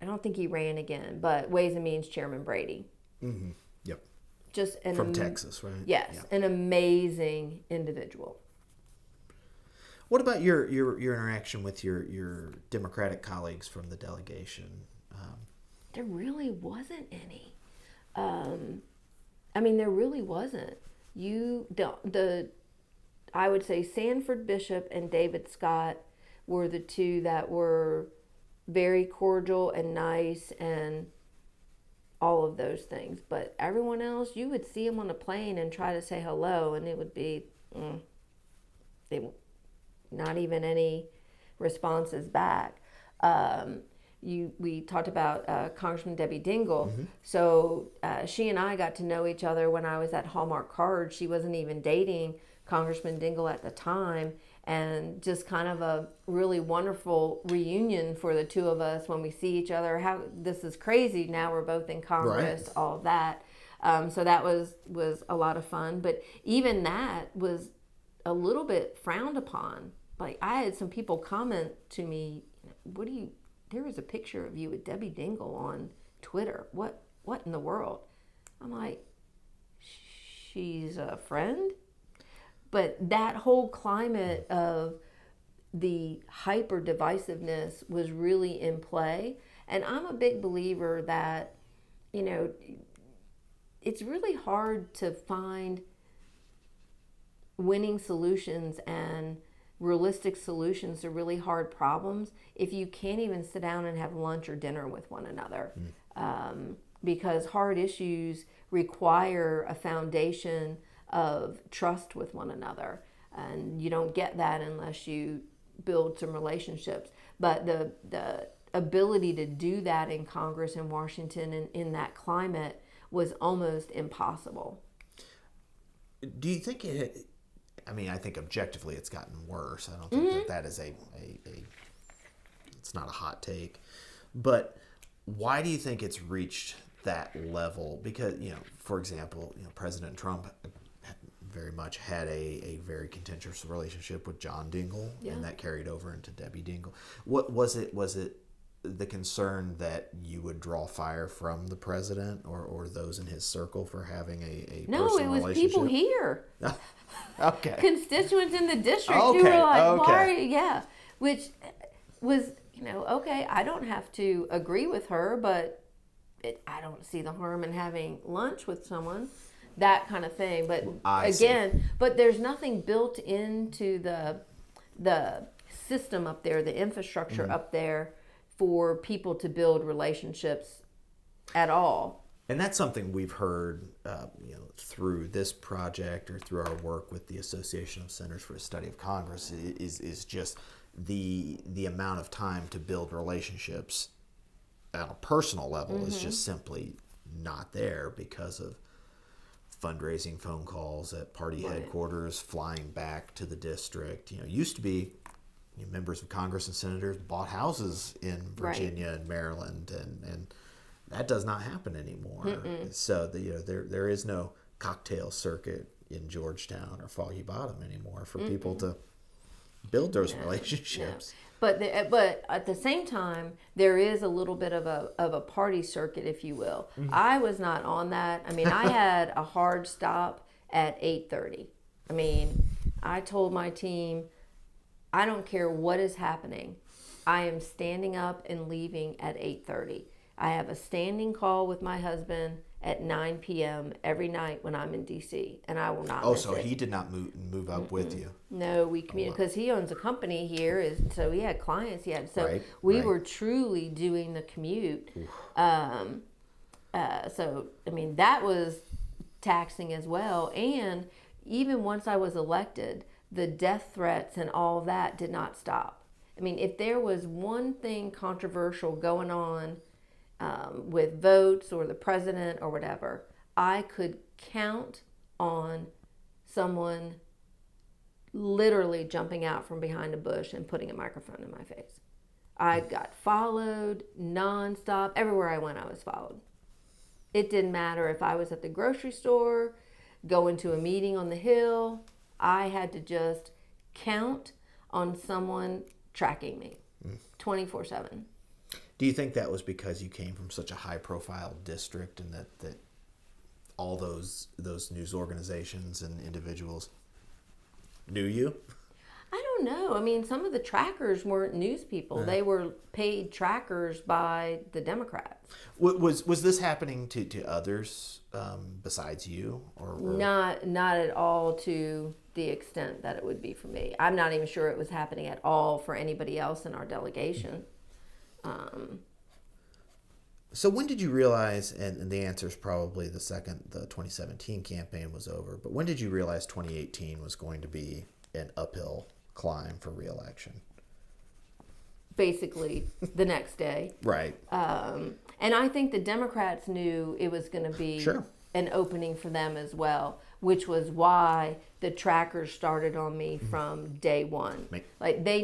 don't think he ran again, but Ways and Means Chairman Brady. Yep. Just from Texas, right? Yes, yeah. An amazing individual. What about your interaction with your Democratic colleagues from the delegation? There really wasn't any. There really wasn't. I would say Sanford Bishop and David Scott were the two that were very cordial and nice and all of those things. But everyone else, you would see them on a plane and try to say hello, and it would be not even any responses back. We talked about Congressman Debbie Dingell. So she and I got to know each other when I was at Hallmark Cards. She wasn't even dating Congressman Dingell at the time, and just kind of a really wonderful reunion for the two of us when we see each other. How this is crazy. Now we're both in Congress, right. All of that. So that was a lot of fun. But even that was a little bit frowned upon. Like I had some people comment to me, what do there was a picture of you with Debbie Dingle on Twitter. What in the world? I'm like, she's a friend? But that whole climate of the hyper divisiveness was really in play. And I'm a big believer that, you know, it's really hard to find winning solutions and realistic solutions to really hard problems if you can't even sit down and have lunch or dinner with one another. Because hard issues require a foundation of trust with one another, and you don't get that unless you build some relationships. But the ability to do that in Congress in Washington and in that climate was almost impossible. Do you think I think objectively it's gotten worse. I don't think that is it's not a hot take. But why do you think it's reached that level? Because, for example, President Trump very much had a very contentious relationship with John Dingell, and that carried over into Debbie Dingell. What was it the concern that you would draw fire from the president or those in his circle for having a No, personal it was relationship? people here. Okay. Constituents in the district Okay, who were like, okay. why are you, which was, okay, I don't have to agree with her, but I don't see the harm in having lunch with someone, that kind of thing. But but there's nothing built into the system up there, the infrastructure up there for people to build relationships at all. And that's something we've heard, through this project or through our work with the Association of Centers for the Study of Congress, is just the amount of time to build relationships at a personal level is just simply not there because of fundraising phone calls at party headquarters, flying back to the district. Used to be members of Congress and senators bought houses in Virginia and Maryland, and that does not happen anymore. So there is no cocktail circuit in Georgetown or Foggy Bottom anymore for people to build those relationships. But at the same time, there is a little bit of a party circuit, if you will. I was not on that. I had a hard stop at 8:30. I told my team, I don't care what is happening. I am standing up and leaving at 8:30. I have a standing call with my husband at 9 p.m. every night when I'm in D.C., and I will not miss so it. he did not move up with you? No, we communicate because he owns a company here, so he had clients. We were truly doing the commute. That was taxing as well. And even once I was elected, the death threats and all that did not stop. If there was one thing controversial going on with votes or the president or whatever, I could count on someone literally jumping out from behind a bush and putting a microphone in my face. I got followed nonstop. Everywhere I went, I was followed. It didn't matter if I was at the grocery store, going to a meeting on the Hill. I had to just count on someone tracking me 24/7. Do you think that was because you came from such a high-profile district and that all those news organizations and individuals knew you? I don't know. Some of the trackers weren't news people. They were paid trackers by the Democrats. Was this happening to others besides you? Or Not at all to the extent that it would be for me. I'm not even sure it was happening at all for anybody else in our delegation. So when did you realize, and the answer is probably the second the 2017 campaign was over, but when did you realize 2018 was going to be an uphill climb for re-election? Basically the next day. Right. And I think the Democrats knew it was going to be an opening for them as well, which was why the trackers started on me from day one. They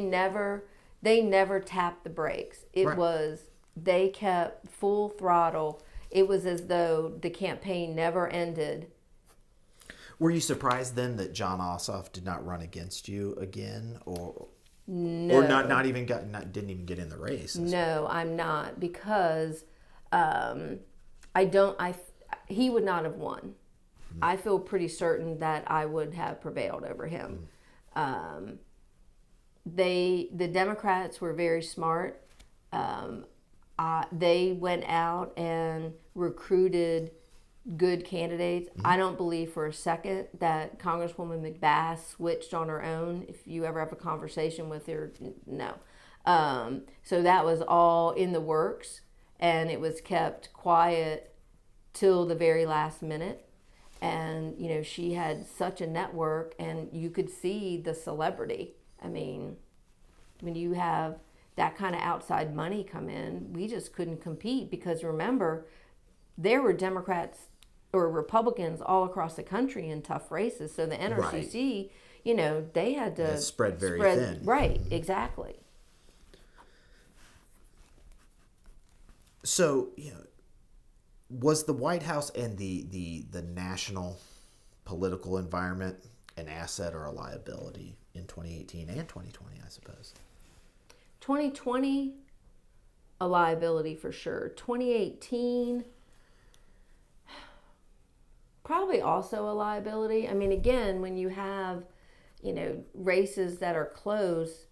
never tapped the brakes. It was, they kept full throttle. It was as though the campaign never ended. Were you surprised then that John Ossoff did not run against you again, or No. Or didn't even get in the race. No, I'm not, because he would not have won. I feel pretty certain that I would have prevailed over him. The Democrats were very smart. They went out and recruited good candidates. I don't believe for a second that Congresswoman McBath switched on her own. If you ever have a conversation with her, no. So that was all in the works, and it was kept quiet till the very last minute. And, you know, she had such a network, and you could see the celebrity. I mean, when you have that kind of outside money come in, we just couldn't compete, because remember, there were Democrats or Republicans all across the country in tough races. So the NRCC, you know, they had to spread very thin. Right, exactly. So, you know, was the White House and the national political environment an asset or a liability in 2018 and 2020, I suppose? 2020, a liability for sure. 2018, probably also a liability. I mean, again, when you have, you know, races that are close,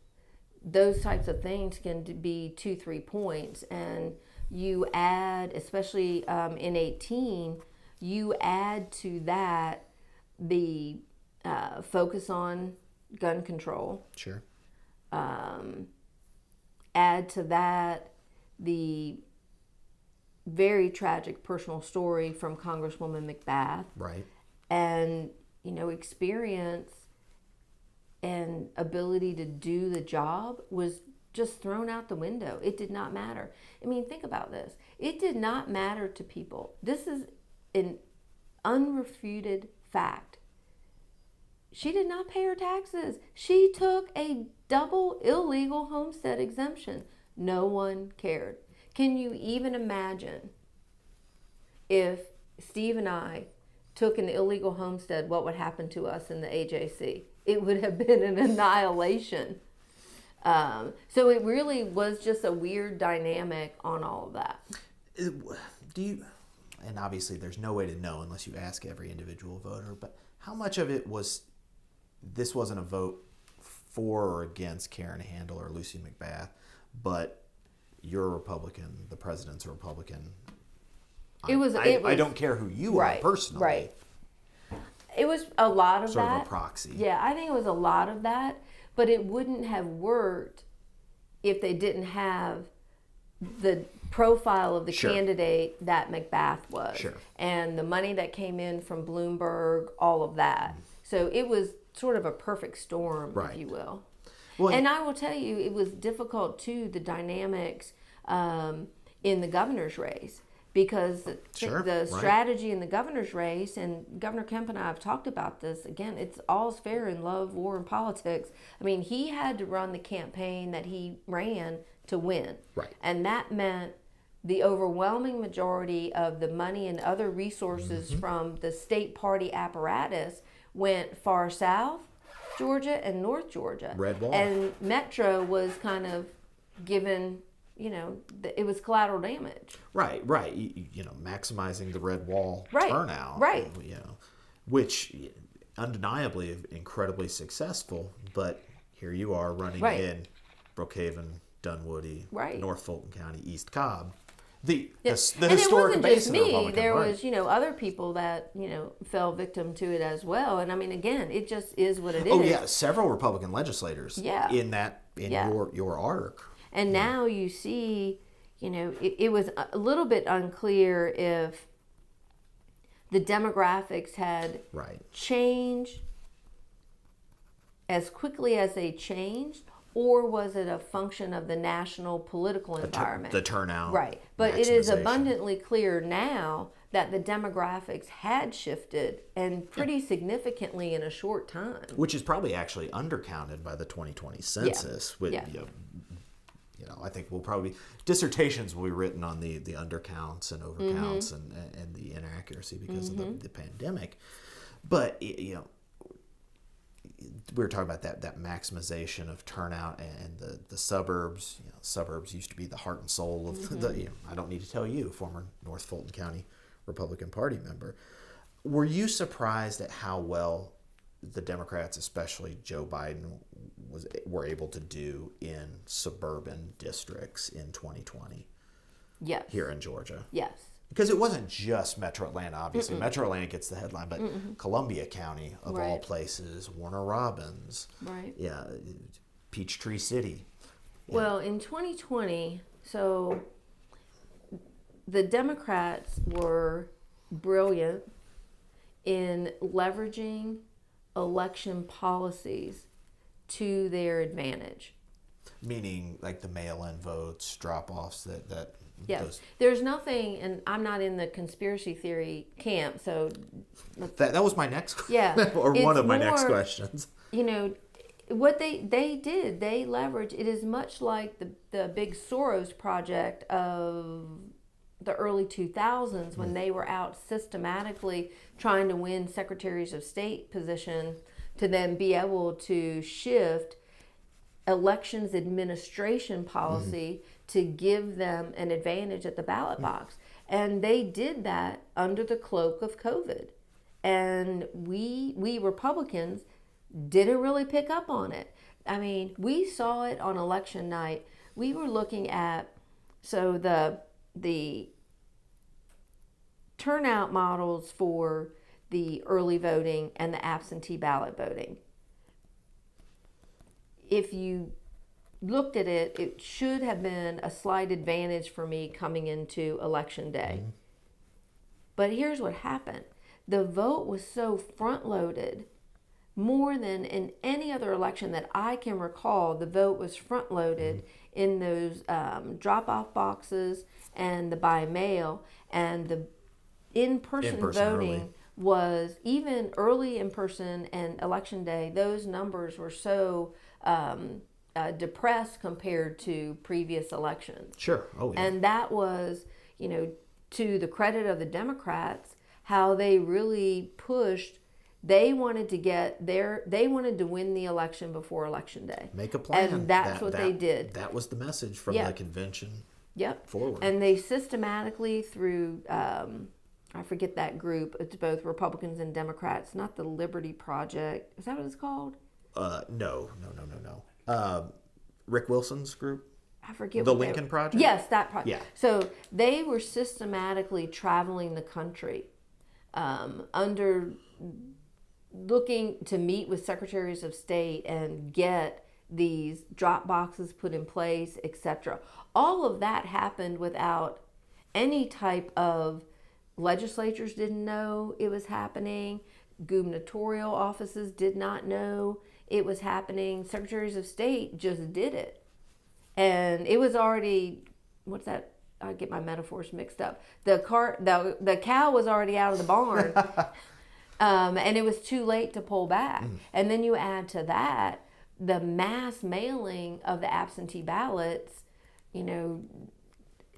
those types of things can be 2-3 points. And you add, especially in 18, you add to that the focus on gun control. Sure. Add to that the very tragic personal story from Congresswoman McBath. Right. And, you know, experience and ability to do the job was just thrown out the window. It did not matter. I mean, think about this. It did not matter to people. This is an unrefuted fact. She did not pay her taxes. She took a double illegal homestead exemption. No one cared. Can you even imagine if Steve and I took an illegal homestead, what would happen to us in the AJC? It would have been an annihilation. So it really was just a weird dynamic on all of that. And obviously there's no way to know unless you ask every individual voter, but how much of it was, this wasn't a vote for or against Karen Handel or Lucy McBath, but you're a Republican, the president's a Republican. I don't care who you are personally. Right. It was a lot of sort that. Of a proxy. Yeah, I think it was a lot of that, but it wouldn't have worked if they didn't have the profile of the candidate that McBath was. Sure. And the money that came in from Bloomberg, all of that. So it was sort of a perfect storm, if you will. Well, and I will tell you, it was difficult too, the dynamics in the governor's race, because the strategy in the governor's race, and Governor Kemp and I have talked about this, again, it's all's fair in love, war, and politics. I mean, he had to run the campaign that he ran to win. Right. And that meant the overwhelming majority of the money and other resources from the state party apparatus went far south Georgia and North Georgia. Red Wall. And Metro was kind of given, you know, it was collateral damage. Right. You know, maximizing the Red Wall turnout. Right. You know, which undeniably incredibly successful, but here you are running in Brookhaven, Dunwoody, North Fulton County, East Cobb. The historic base of the Republican Party. There was, you know, other people that, you know, fell victim to it as well. And I mean, again, it just is what it is. Oh yeah, several Republican legislators in your arc. And now you see, you know, it was a little bit unclear if the demographics had changed as quickly as they changed, or was it a function of the national political environment? The turnout. Right. But it is abundantly clear now that the demographics had shifted, and pretty significantly in a short time. Which is probably actually undercounted by the 2020 census. You know, I think dissertations will be written on the undercounts and overcounts and the inaccuracy because of the pandemic. But, you know, we were talking about that maximization of turnout and the suburbs. Suburbs used to be the heart and soul of the. I don't need to tell you, former North Fulton County Republican Party member. Were you surprised at how well the Democrats, especially Joe Biden, were able to do in suburban districts in 2020? Yes. Here in Georgia. Yes. Because it wasn't just Metro Atlanta, obviously. Metro Atlanta gets the headline, but Columbia County, of all places, Warner Robins, yeah, Peachtree City. Yeah. Well, in 2020, so the Democrats were brilliant in leveraging election policies to their advantage. Meaning like the mail-in votes, drop-offs, that Yes, there's nothing, and I'm not in the conspiracy theory camp, so that was my next or one of my next questions. What they did, they leveraged it is much like the big Soros project of the early 2000s when they were out systematically trying to win secretaries of state position to then be able to shift elections administration policy to give them an advantage at the ballot box. And they did that under the cloak of COVID. And we Republicans didn't really pick up on it. I mean, we saw it on election night. We were looking at the turnout models for the early voting and the absentee ballot voting. If you looked at it, it should have been a slight advantage for me coming into election day. But here's what happened. The vote was so front-loaded, more than in any other election that I can recall, the vote was front-loaded in those drop-off boxes and the by mail, and the in-person voting early. Was even early in person and election day, those numbers were so depressed compared to previous elections. Sure. Oh, yeah. And that was, to the credit of the Democrats, how they really pushed. They wanted to win the election before election day. Make a plan. And that's what they did. That was the message from the convention forward. And they systematically through, I forget that group, it's both Republicans and Democrats, not the Liberty Project. Is that what it's called? No. Rick Wilson's group? I forget. The Lincoln Project? Yes, that project. Yeah. So they were systematically traveling the country under looking to meet with secretaries of state and get these drop boxes put in place, etc. All of that happened without any type of legislatures didn't know it was happening. Gubernatorial offices did not know it was happening. Secretaries of state just did it. And it was already, what's that? I get my metaphors mixed up. The cow was already out of the barn. And it was too late to pull back. And then you add to that the mass mailing of the absentee ballots,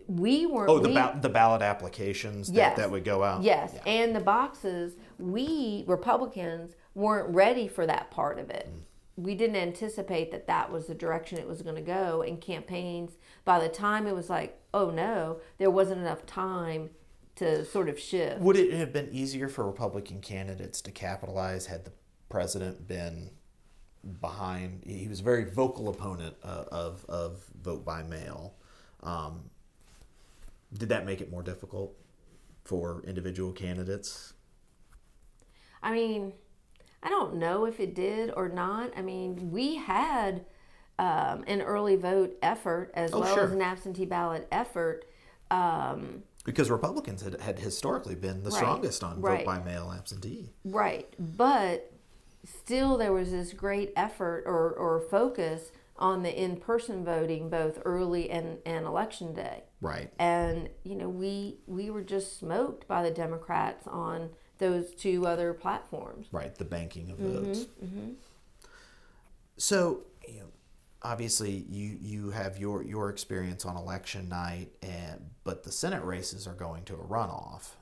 we weren't. The ballot applications that would go out. Yes, Yeah. and the boxes. We Republicans weren't ready for that part of it. We didn't anticipate that was the direction it was going to go. And campaigns, by the time it was like, oh no, there wasn't enough time to sort of shift. Would it have been easier for Republican candidates to capitalize had the president been behind? He was a very vocal opponent of vote by mail. Did that make it more difficult for individual candidates? I mean, I don't know if it did or not. I mean, we had an early vote effort as as an absentee ballot effort. Because Republicans had historically been the strongest on vote by mail absentee. Right. But still there was this great effort or focus on the in-person voting both early and election day. Right. And, we were just smoked by the Democrats on those two other platforms. Right, the banking of votes. So, obviously you have your experience on election night, but the Senate races are going to a runoff.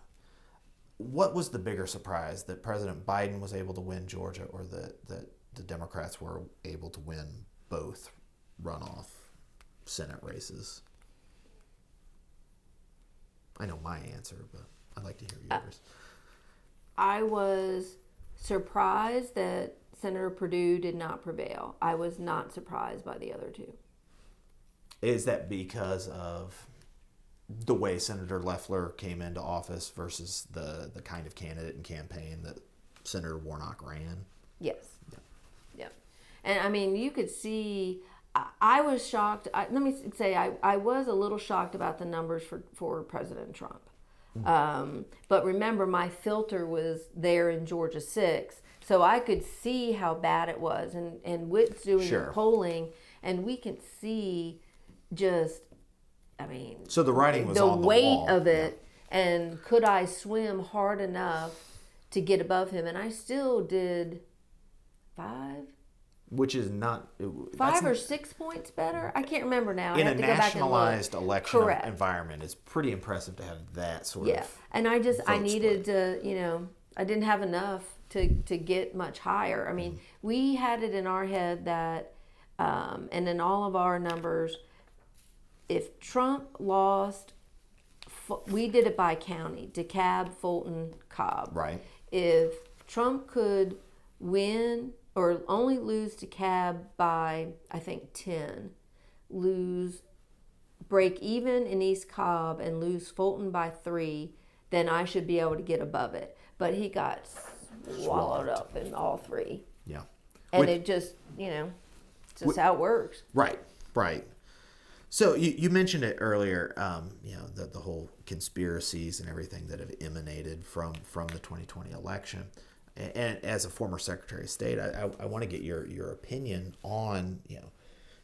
What was the bigger surprise, that President Biden was able to win Georgia, or that the Democrats were able to win both runoff Senate races? I know my answer, but I'd like to hear yours. I was surprised that Senator Perdue did not prevail. I was not surprised by the other two. Is that because of the way Senator Loeffler came into office versus the kind of candidate and campaign that Senator Warnock ran? Yes. Yeah. And I mean, you could see, I was shocked. Let me say, I was a little shocked about the numbers for President Trump. But remember, my filter was there in Georgia 6, so I could see how bad it was. And Witt's doing the polling, and we can see just, I mean, so the writing was on the weight wall. of it, and could I swim hard enough to get above him? And I still did 5. Which is not... 5 or 6 points better? I can't remember now. In I have a to go back and look. nationalized election Correct. environment, it's pretty impressive to have that sort Yeah, of and I needed split. to, I didn't have enough to get much higher. I mean, we had it in our head that, and in all of our numbers, if Trump lost, we did it by county, DeKalb, Fulton, Cobb. Right. If Trump could win or only lose DeKalb by, I think, 10, break even in East Cobb and lose Fulton by 3, then I should be able to get above it. But he got swallowed up in all 3. Yeah. And it just, it's just how it works. Right. So you mentioned it earlier, the whole conspiracies and everything that have emanated from the 2020 election. And as a former Secretary of State, I want to get your opinion on,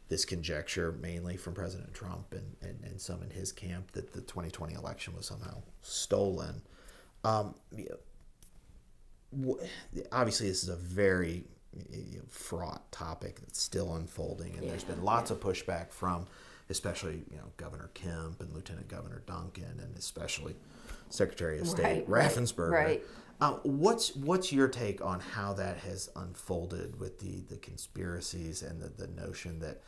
this conjecture mainly from President Trump and some in his camp that the 2020 election was somehow stolen. Obviously, this is a very fraught topic that's still unfolding, and there's been lots of pushback from especially Governor Kemp and Lieutenant Governor Duncan, and especially Secretary of State Raffensperger. Right. What's your take on how that has unfolded with the conspiracies and the notion that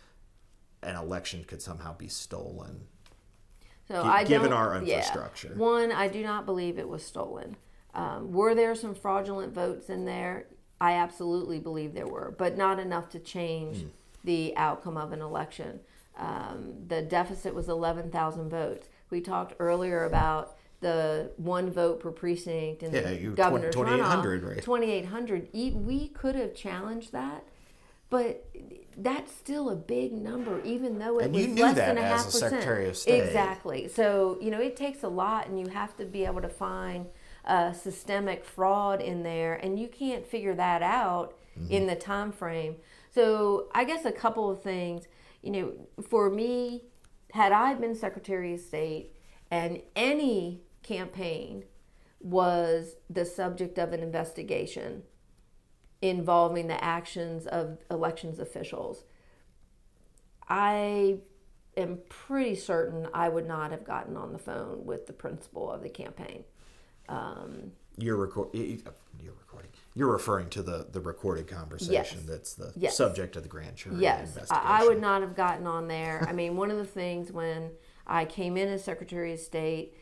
an election could somehow be stolen, given our infrastructure? Yeah. One, I do not believe it was stolen. Were there some fraudulent votes in there? I absolutely believe there were, but not enough to change the outcome of an election. The deficit was 11,000 votes. We talked earlier about the 1 vote per precinct and the governor's 2,800, runoff, right? 2,800. We could have challenged that, but that's still a big number, even though it was less than 0.5%. As a Secretary of State. Exactly. So it takes a lot, and you have to be able to find systemic fraud in there, and you can't figure that out in the time frame. So I guess a couple of things. For me, had I been Secretary of State and any campaign was the subject of an investigation involving the actions of elections officials, I am pretty certain I would not have gotten on the phone with the principal of the campaign. You're recording. You're referring to the recorded conversation. Yes. That's the Yes. subject of the grand jury investigation. I would not have gotten on there. I mean, one of the things when I came in as Secretary of State,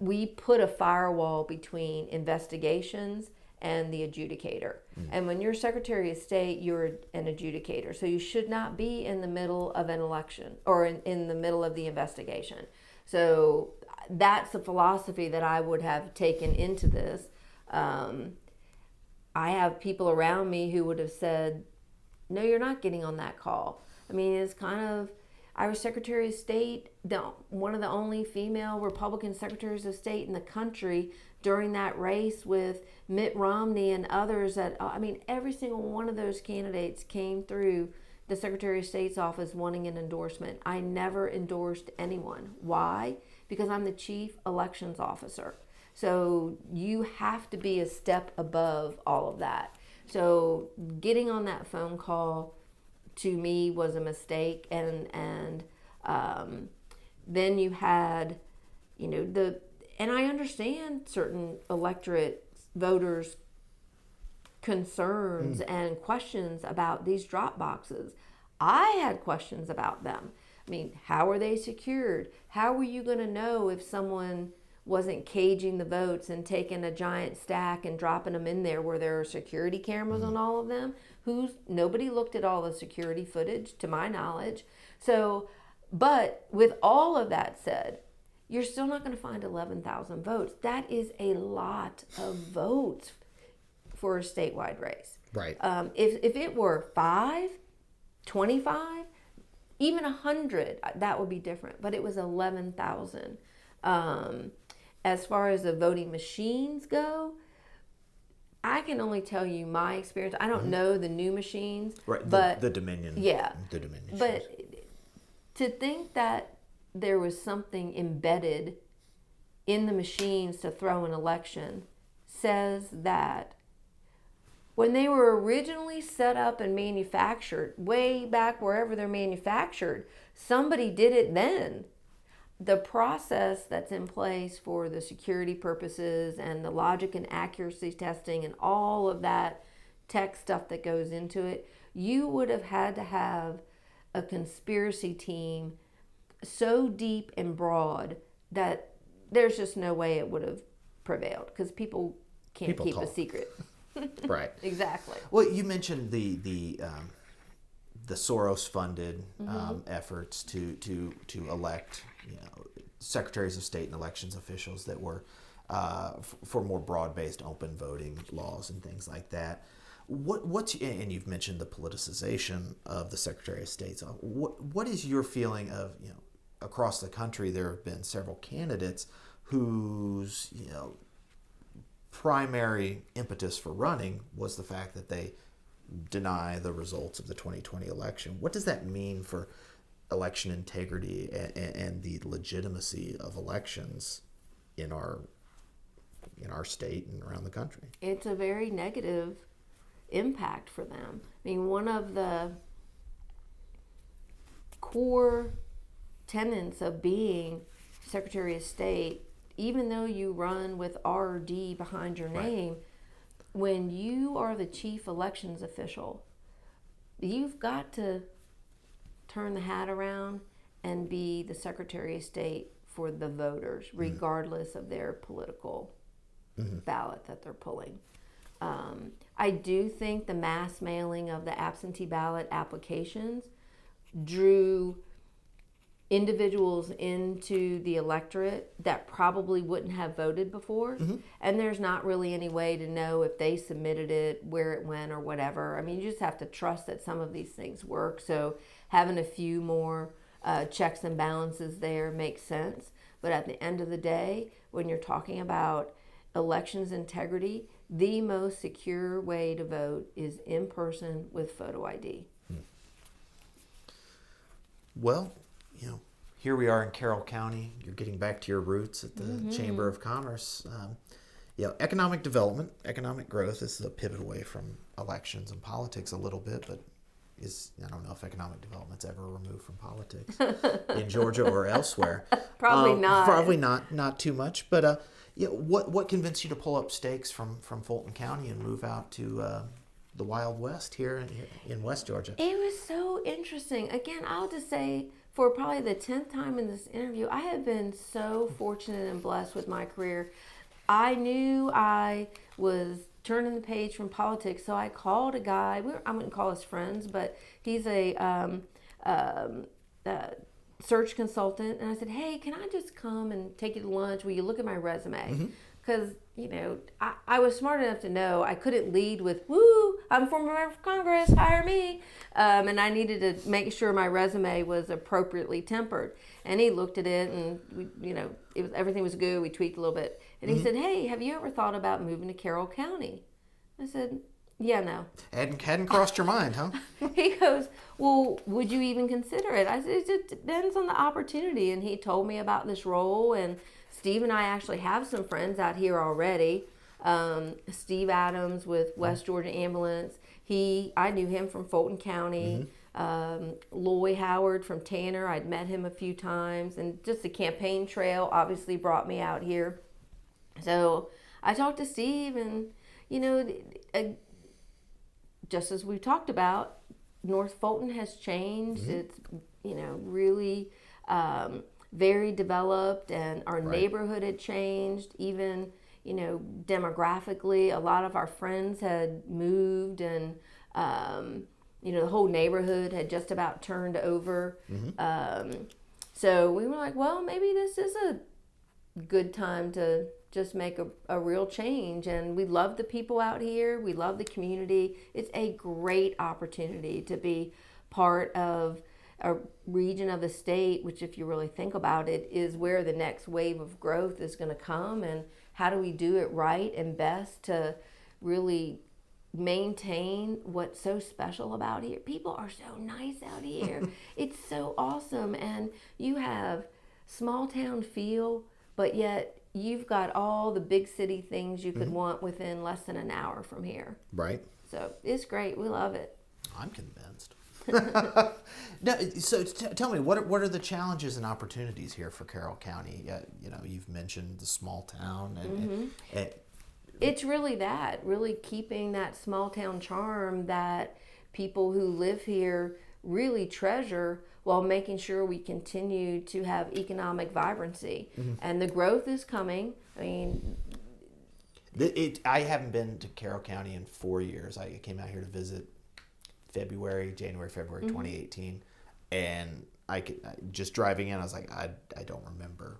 we put a firewall between investigations and the adjudicator. And when you're Secretary of State, you're an adjudicator. So you should not be in the middle of an election or in the middle of the investigation. So that's a philosophy that I would have taken into this. I have people around me who would have said, no, you're not getting on that call. I mean, it's kind of, I was Secretary of State, one of the only female Republican Secretaries of State in the country during that race with Mitt Romney and others. Every single one of those candidates came through the Secretary of State's office wanting an endorsement. I never endorsed anyone. Why? Because I'm the Chief Elections Officer. So you have to be a step above all of that. So getting on that phone call to me was a mistake, and then you had, and I understand certain electorate voters concerns and questions about these drop boxes. I had questions about them. I mean, how are they secured? How were you going to know if someone wasn't caging the votes and taking a giant stack and dropping them in there where there are security cameras on all of them? Nobody looked at all the security footage, to my knowledge. So, but with all of that said, you're still not going to find 11,000 votes. That is a lot of votes for a statewide race. Right. If it were 5, 25, even 100, that would be different. But it was 11,000. As far as the voting machines go, I can only tell you my experience. I don't know the new machines. Right. But the Dominion. Yeah. The Dominion. But to think that there was something embedded in the machines to throw an election says that when they were originally set up and manufactured, way back wherever they're manufactured, somebody did it then. The process that's in place for the security purposes and the logic and accuracy testing and all of that tech stuff that goes into it, you would have had to have a conspiracy team so deep and broad that there's just no way it would have prevailed, because people can't keep a secret. Right. Exactly. Well, you mentioned the Soros-funded efforts to elect, secretaries of state and elections officials that were for more broad-based open voting laws and things like that. And you've mentioned the politicization of the Secretary of State's. What is your feeling of, across the country there have been several candidates whose primary impetus for running was the fact that they deny the results of the 2020 election. What does that mean for election integrity and the legitimacy of elections in our state and around the country? It's a very negative impact for them. I mean, one of the core tenets of being Secretary of State, even though you run with RD behind your name, right, when you are the chief elections official, you've got to turn the hat around and be the Secretary of State for the voters, regardless of their political ballot that they're pulling. I do think the mass mailing of the absentee ballot applications drew individuals into the electorate that probably wouldn't have voted before, and there's not really any way to know if they submitted it, where it went, or whatever. I mean, you just have to trust that some of these things work, so having a few more checks and balances there makes sense. But at the end of the day, when you're talking about elections integrity, the most secure way to vote is in person with photo ID. Well, here we are in Carroll County. You're getting back to your roots at the Chamber of Commerce. Economic development, economic growth is a pivot away from elections and politics a little bit, but I don't know if economic development's ever removed from politics in Georgia or elsewhere. Probably not. Probably not too much. But what convinced you to pull up stakes from Fulton County and move out to the Wild West here in West Georgia? It was so interesting. Again, I'll just say, for probably the 10th time in this interview, I have been so fortunate and blessed with my career. I knew I was turning the page from politics, so I called a guy. I wouldn't call us friends, but he's a search consultant, and I said, "Hey, can I just come and take you to lunch? Will you look at my resume?" Because I was smart enough to know I couldn't lead with, "Woo, I'm a former member of Congress, hire me," and I needed to make sure my resume was appropriately tempered. And he looked at it, and everything was good. We tweaked a little bit, and he said, "Hey, have you ever thought about moving to Carroll County?" I said, "Yeah, no." Hadn't crossed your mind, huh? He goes, "Well, would you even consider it?" I said, "It just depends on the opportunity." And he told me about this role, and Steve and I actually have some friends out here already. Steve Adams with West Georgia Ambulance. I knew him from Fulton County. Loy Howard from Tanner. I'd met him a few times, and just the campaign trail obviously brought me out here. So I talked to Steve, and just as we talked about, North Fulton has changed. It's, really very developed, and our neighborhood had changed. Even, demographically, a lot of our friends had moved, and, the whole neighborhood had just about turned over. So we were like, well, maybe this is a good time to just make a real change. And we love the people out here. We love the community. It's a great opportunity to be part of a region of the state, which, if you really think about it, is where the next wave of growth is going to come. And how do we do it right and best to really maintain what's so special about here? People are so nice out here. It's so awesome. And you have small town feel, but yet you've got all the big city things you could want within less than an hour from here. Right. So it's great. We love it. I'm convinced. No, so tell me, what are the challenges and opportunities here for Carroll County? You've mentioned the small town, and it's really keeping that small town charm that people who live here really treasure, while making sure we continue to have economic vibrancy. And the growth is coming. I mean, I haven't been to Carroll County in 4 years. I came out here to visit January, February 2018, and just driving in, I was like, I don't remember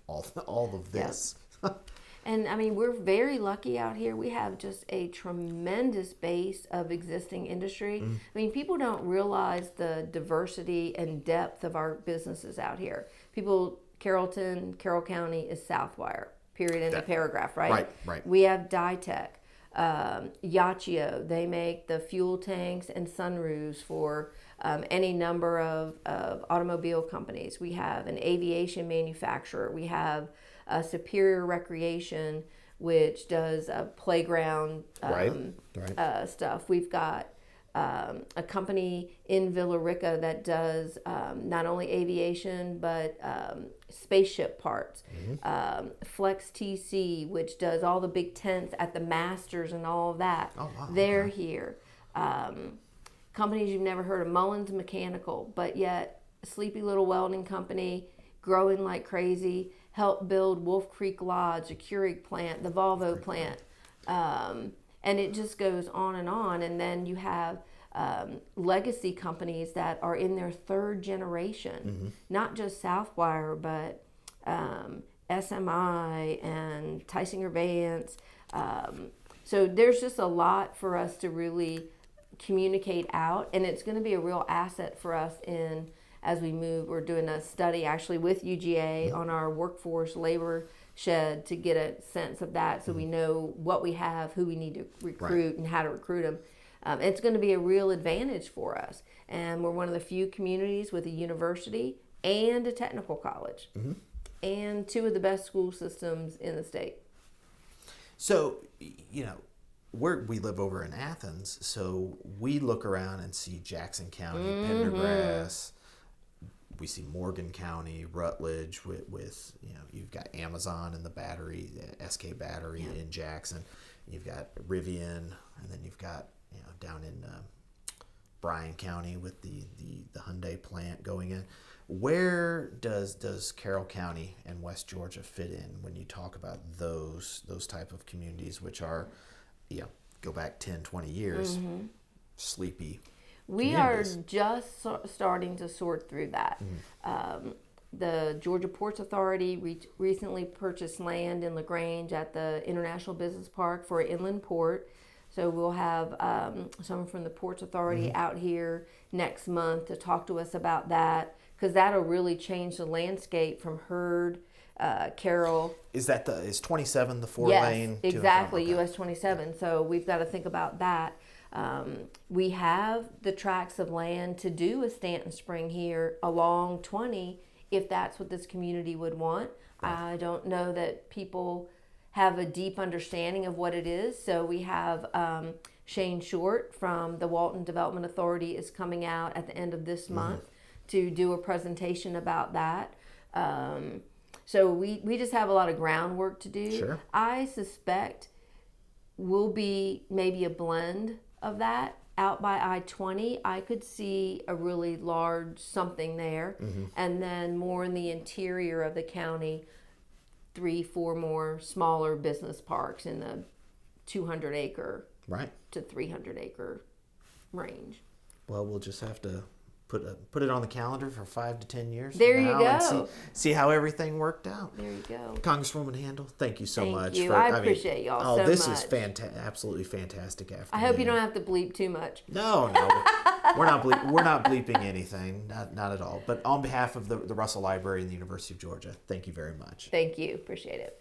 all of this. Yep. And I mean, we're very lucky out here. We have just a tremendous base of existing industry. I mean, people don't realize the diversity and depth of our businesses out here. Carrollton, Carroll County is Southwire, period, in the paragraph, right? Right. We have Dytech, Yachtio. They make the fuel tanks and sunroofs for any number of automobile companies. We have an aviation manufacturer. We have Superior Recreation, which does playground stuff. We've got a company in Villa Rica that does not only aviation but spaceship parts. Flex TC, which does all the big tents at the Masters and all of that. Oh, wow. They're here. Companies you've never heard of, Mullins Mechanical, but yet a sleepy little welding company, growing like crazy, helped build Wolf Creek Lodge, a Keurig plant, the Volvo plant. And it just goes on. And then you have legacy companies that are in their third generation, not just Southwire, but SMI and Tysinger Vance. So there's just a lot for us to really communicate out, and it's going to be a real asset for us as we move. We're doing a study actually with UGA on our workforce labor shed to get a sense of that, so we know what we have, who we need to recruit, and how to recruit them. It's going to be a real advantage for us, and we're one of the few communities with a university and a technical college, and two of the best school systems in the state. So, we live over in Athens, so we look around and see Jackson County, Pendergrass. We see Morgan County, Rutledge with you've got Amazon and the battery, SK Battery in Jackson. You've got Rivian, and then you've got down in Bryan County with the Hyundai plant going in. Where does Carroll County and West Georgia fit in when you talk about those type of communities, which are, go back 10, 20 years, sleepy? We are just starting to sort through that. The Georgia Ports Authority recently purchased land in LaGrange at the International Business Park for an inland port. So we'll have someone from the Ports Authority out here next month to talk to us about that, because that'll really change the landscape from Hurd, Carroll. Is 27 the 4 lane? Yes, exactly, US 27. So we've got to think about that. We have the tracts of land to do a Stanton Spring here along 20, if that's what this community would want. I don't know that people have a deep understanding of what it is. So we have Shane Short from the Walton Development Authority is coming out at the end of this month to do a presentation about that. So we just have a lot of groundwork to do. Sure. I suspect we'll be maybe a blend of that. Out by I-20, I could see a really large something there. And then more in the interior of the county, 3-4 more smaller business parks in the 200 acre Right. to 300 acre range. Well, we'll just have to put it on the calendar for 5 to 10 years. There from you now and go. see how everything worked out. There you go. Congresswoman Handel, thank you so Thank much. you. I appreciate y'all so this much. is absolutely fantastic afternoon. I hope you don't have to bleep too much. No, we're not bleeping anything, not at all. But on behalf of the Russell Library and the University of Georgia, thank you very much. Thank you. Appreciate it.